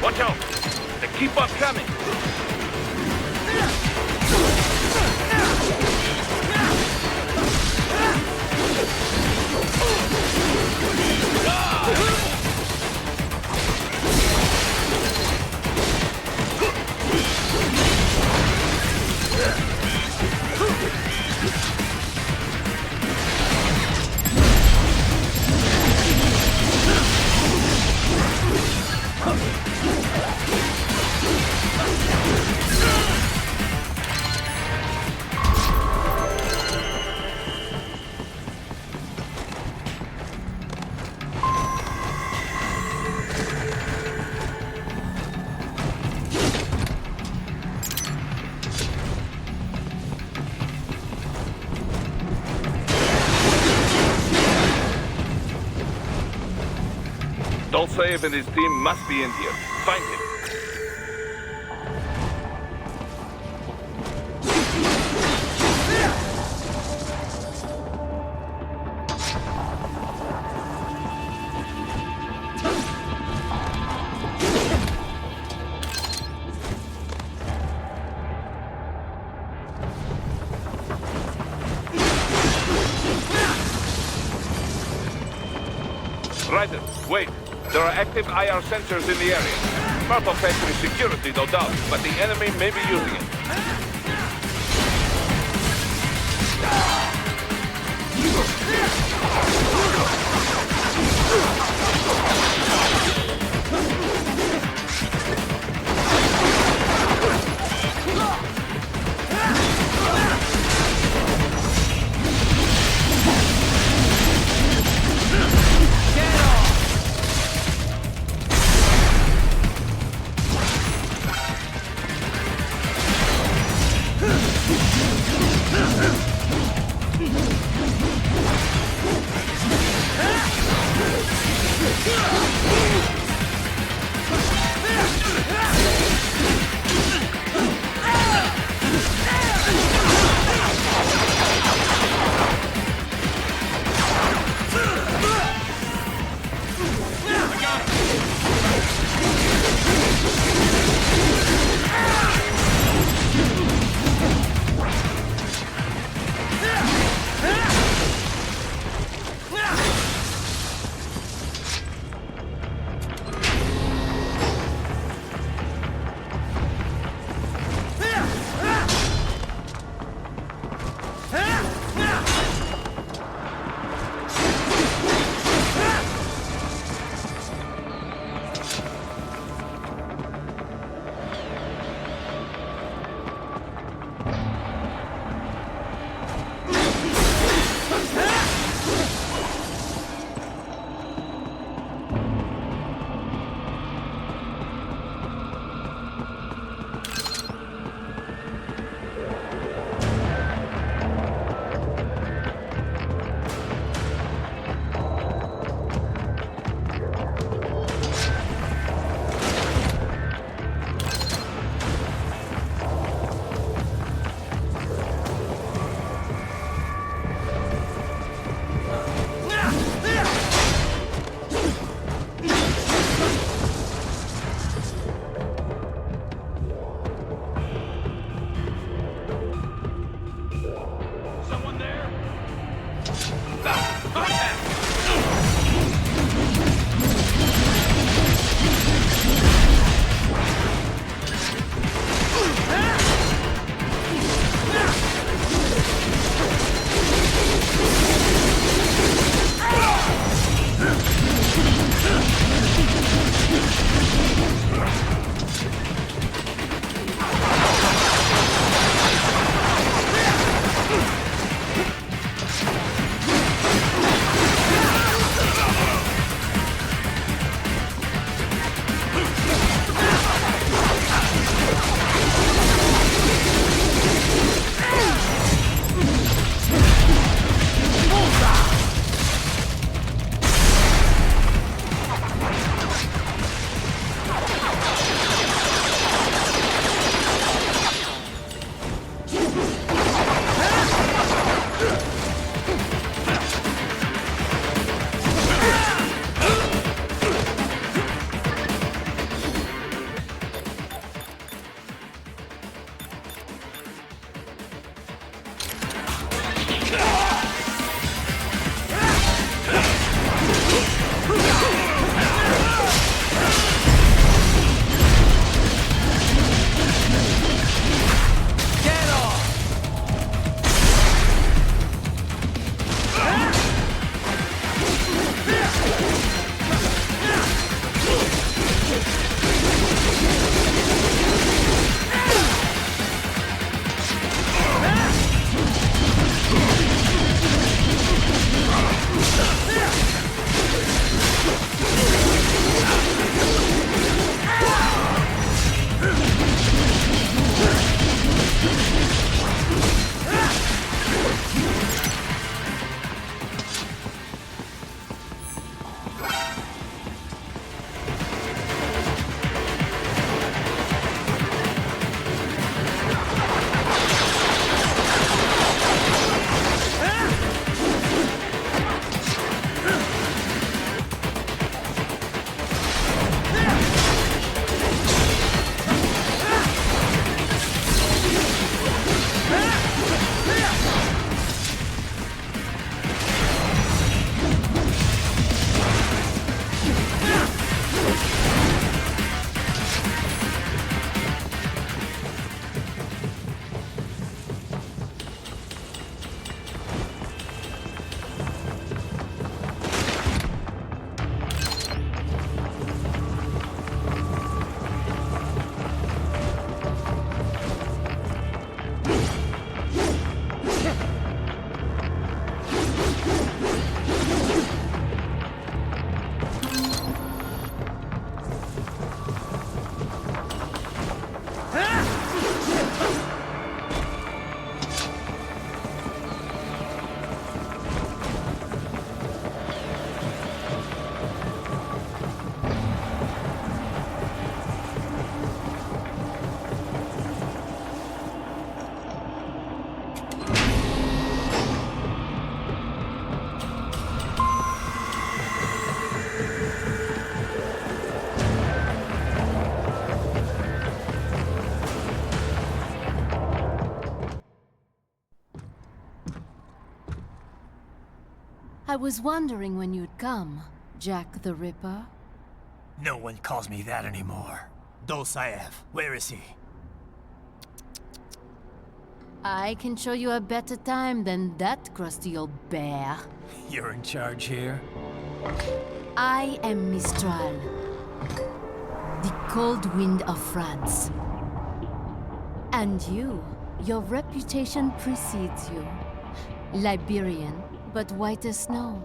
Watch out! They keep on coming! Dolcev and his team must be in here. Find him. Ryder, wait. There are active IR sensors in the area. Part of factory security, no doubt, but the enemy may be using it. I was wondering when you'd come, Jack the Ripper. No one calls me that anymore. Dolzaev, where is he? I can show you a better time than that crusty old bear. You're in charge here? I am Mistral, the cold wind of France. And your reputation precedes you. Liberian, but white as snow.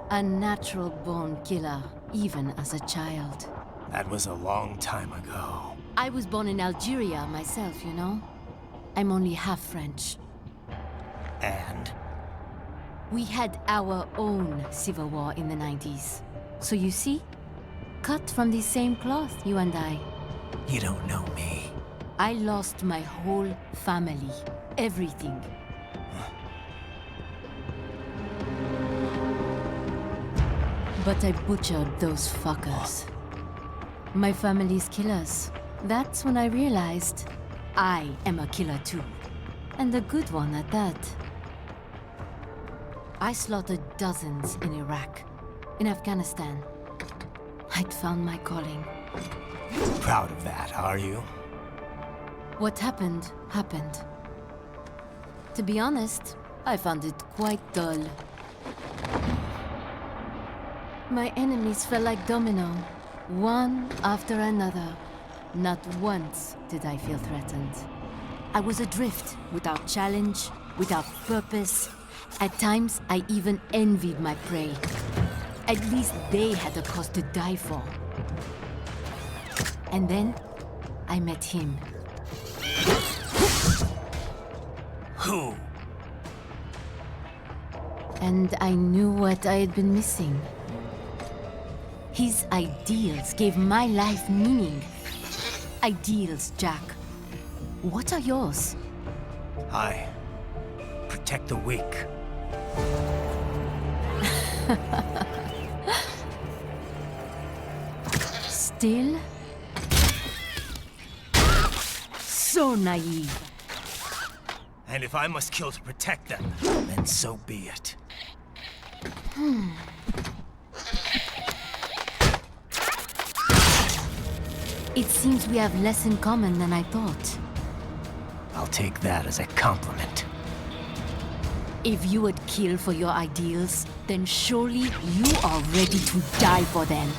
A natural-born killer, even as a child. That was a long time ago. I was born in Algeria myself, you know? I'm only half French. And? We had our own civil war in the 90s. So you see? Cut from the same cloth, you and I. You don't know me. I lost my whole family. Everything. But I butchered those fuckers. My family's killers. That's when I realized I am a killer too. And a good one at that. I slaughtered dozens in Iraq, in Afghanistan. I'd found my calling. Proud of that, are you? What happened, happened. To be honest, I found it quite dull. My enemies fell like domino, one after another. Not once did I feel threatened. I was adrift, without challenge, without purpose. At times, I even envied my prey. At least they had a cause to die for. And then, I met him. Who? And I knew what I had been missing. His ideals gave my life meaning. Ideals, Jack. What are yours? I protect the weak. Still? So naive. And if I must kill to protect them, then so be it. It seems we have less in common than I thought. I'll take that as a compliment. If you would kill for your ideals, then surely you are ready to die for them.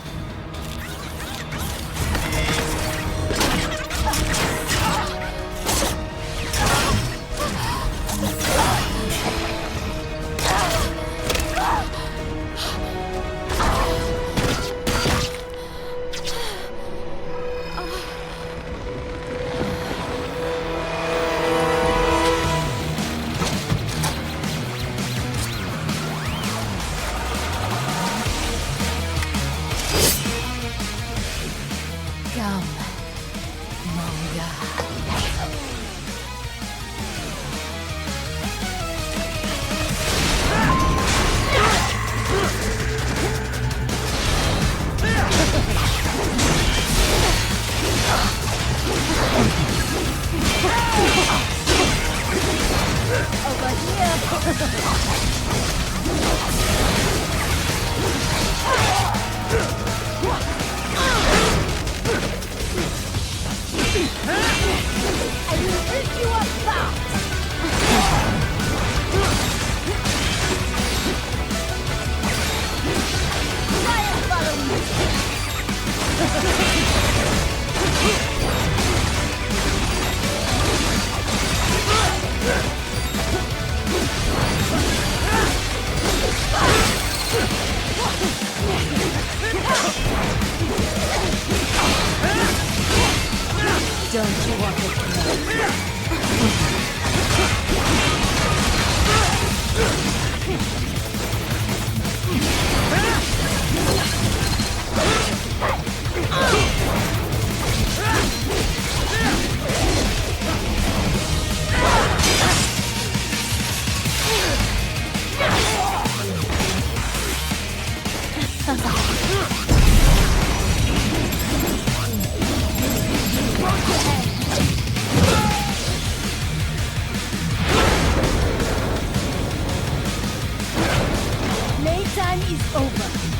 is over.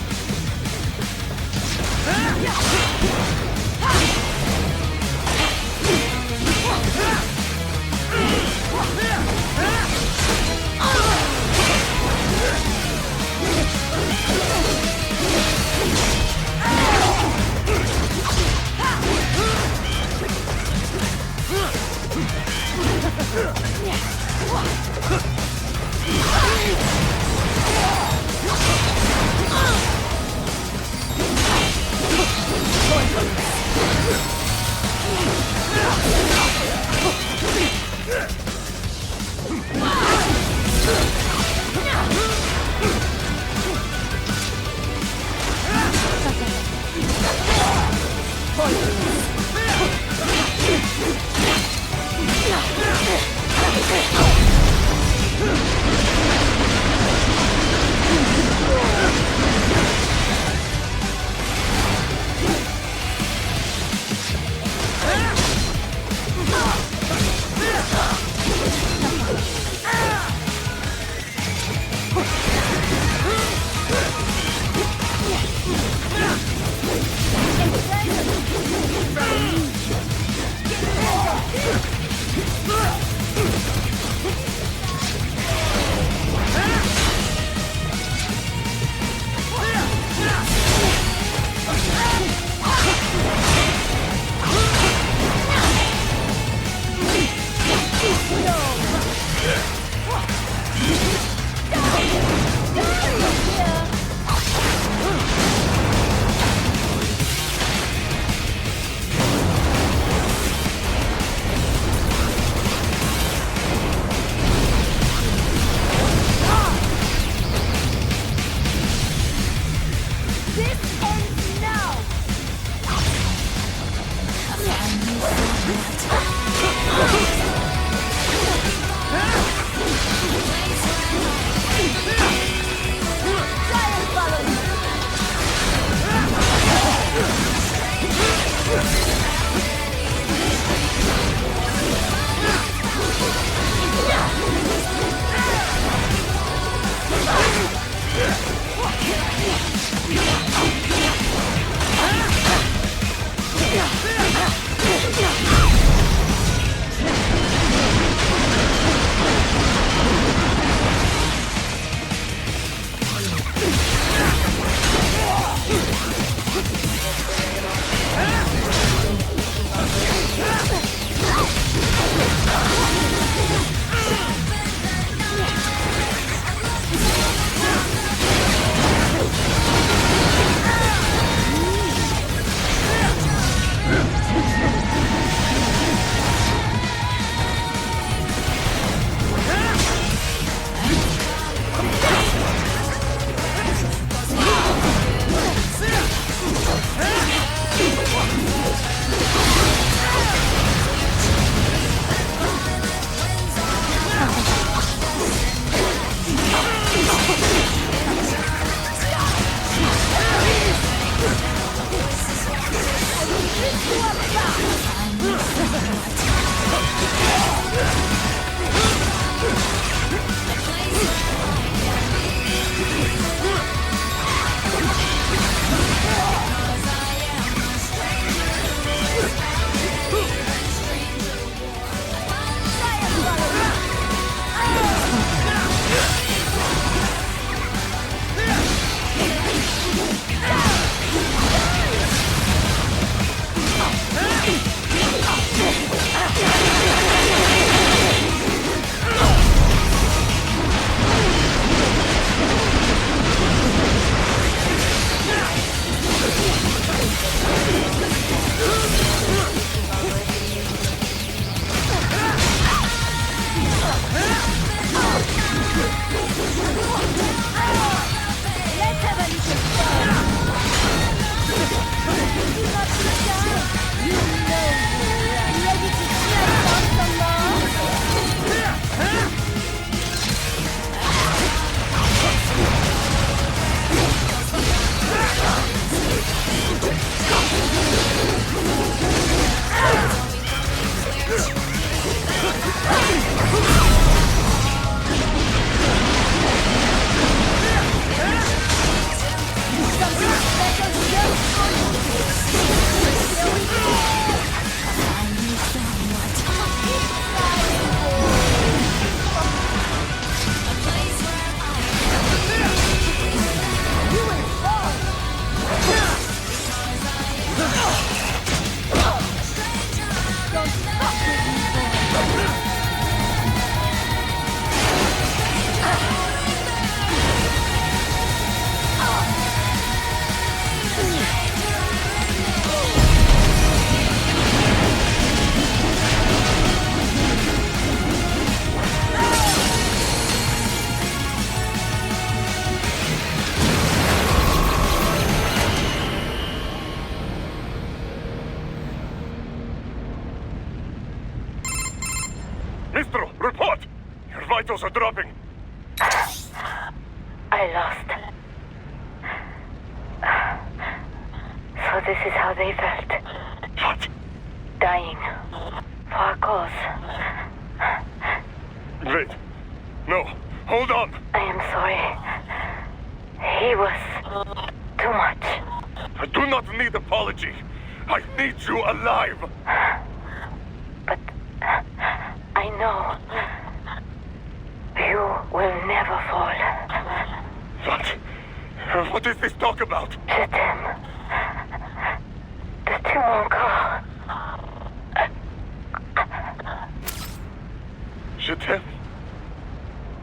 Maestro, report! Your vitals are dropping. I lost. So this is how they felt. What? Dying. For a cause. Wait. No. Hold on. I am sorry. He was too much. I do not need apology. I need you alive. But I know you will never fall. What? What is this talk about? Je t'aime. De tout mon corps. Je t'aime.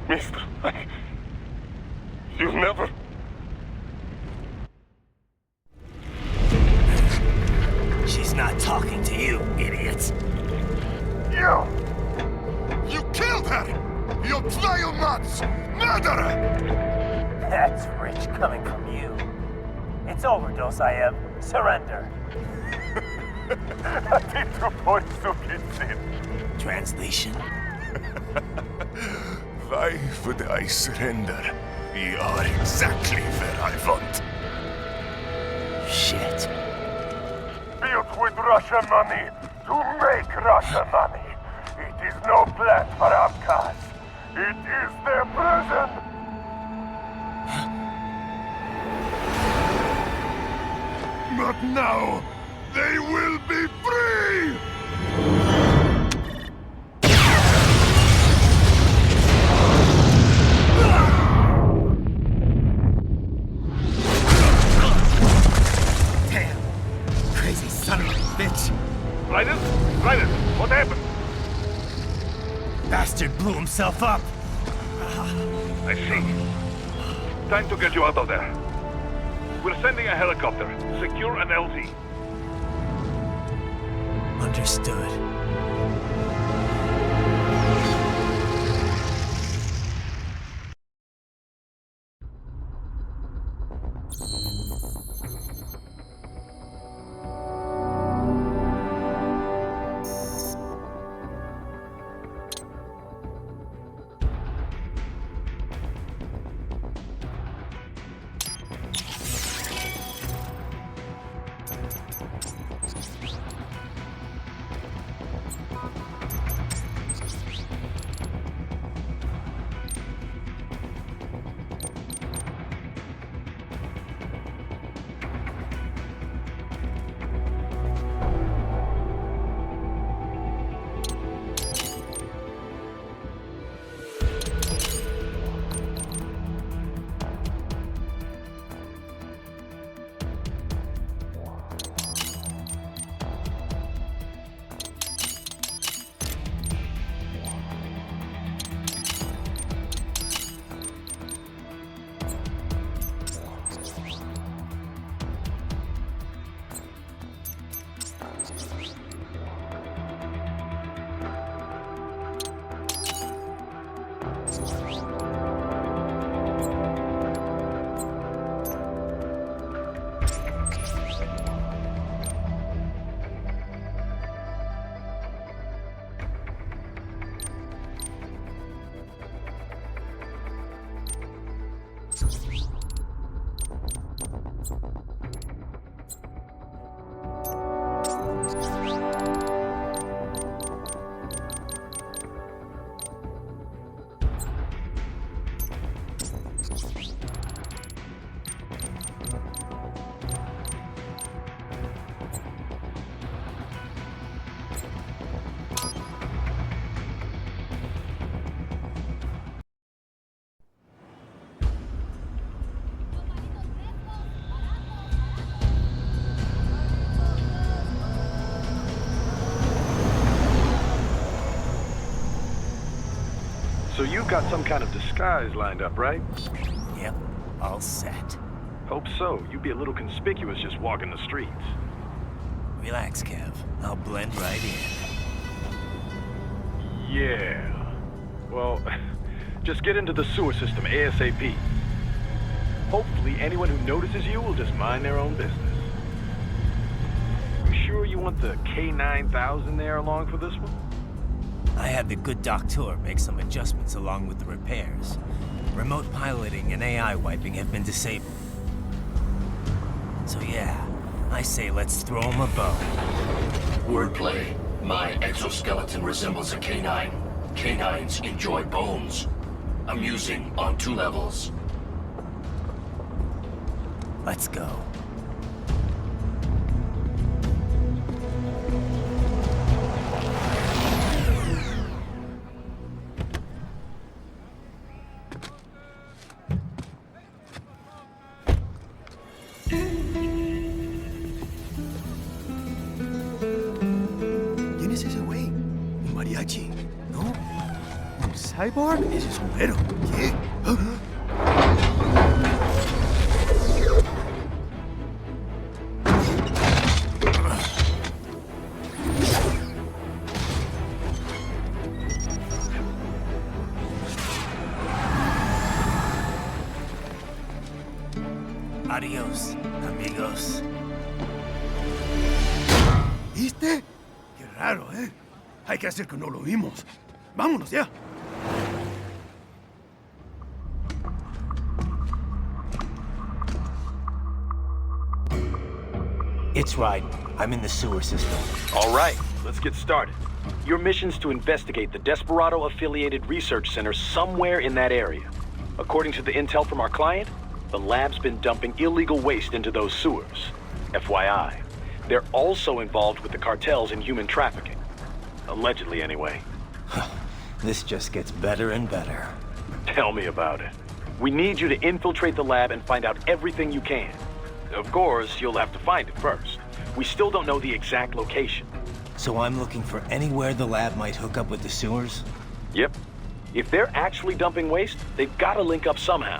Mister, you never... She's not talking to you, idiot. You killed her! You vile nuts! Murderer! That's rich coming from you. It's overdose, I am. Surrender. Translation? Why would I surrender? We are exactly where I want. Shit. Built with Russian money to make Russian money. It is no plan for Abkhaz. It is their prison. But now, they will be free! Damn! Crazy son of a bitch! Raiden? Raiden, what happened? Bastard blew himself up! I see. Time to get you out of there. We're sending a helicopter. Secure an LZ. Understood. So you've got some kind of disguise lined up, right? Yep, all set. Hope so. You'd be a little conspicuous just walking the streets. Relax, Kev. I'll blend right in. Yeah. Well, just get into the sewer system ASAP. Hopefully anyone who notices you will just mind their own business. You sure you want the K9000 there along for this one? I had the good doctor make some adjustments along with the repairs. Remote piloting and AI wiping have been disabled. So yeah, I say let's throw him a bone. Wordplay. My exoskeleton resembles a canine. Canines enjoy bones. Amusing on 2 levels. Let's go. ¿Quién es ese güey? ¿Un mariachi? ¿No? ¿Un cyborg? Ese sombrero. ¿Qué? Adiós, amigos. ¿Viste? Qué raro, ¿eh? Hay que hacer que no lo vimos. Vámonos ya. It's right. I'm in the sewer system. All right, let's get started. Your mission's to investigate the Desperado-affiliated research center somewhere in that area. According to the intel from our client, the lab's been dumping illegal waste into those sewers. FYI, they're also involved with the cartels in human trafficking. Allegedly, anyway. This just gets better and better. Tell me about it. We need you to infiltrate the lab and find out everything you can. Of course, you'll have to find it first. We still don't know the exact location. So I'm looking for anywhere the lab might hook up with the sewers? Yep. If they're actually dumping waste, they've got to link up somehow.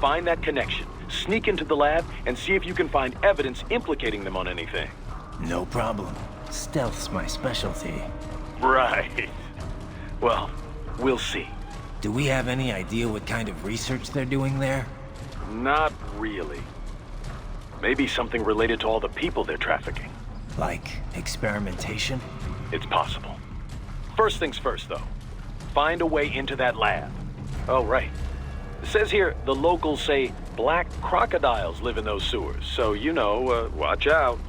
Find that connection, sneak into the lab, and see if you can find evidence implicating them on anything. No problem. Stealth's my specialty. Right. Well, we'll see. Do we have any idea what kind of research they're doing there? Not really. Maybe something related to all the people they're trafficking. Like experimentation? It's possible. First things first, though. Find a way into that lab. Oh, right. It says here the locals say black crocodiles live in those sewers, so you know, watch out.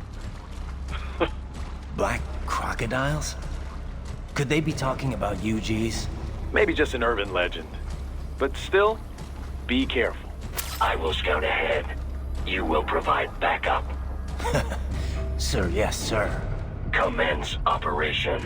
Black crocodiles? Could they be talking about UGs? Maybe just an urban legend. But still, be careful. I will scout ahead. You will provide backup. Sir, yes, sir. Commence operation.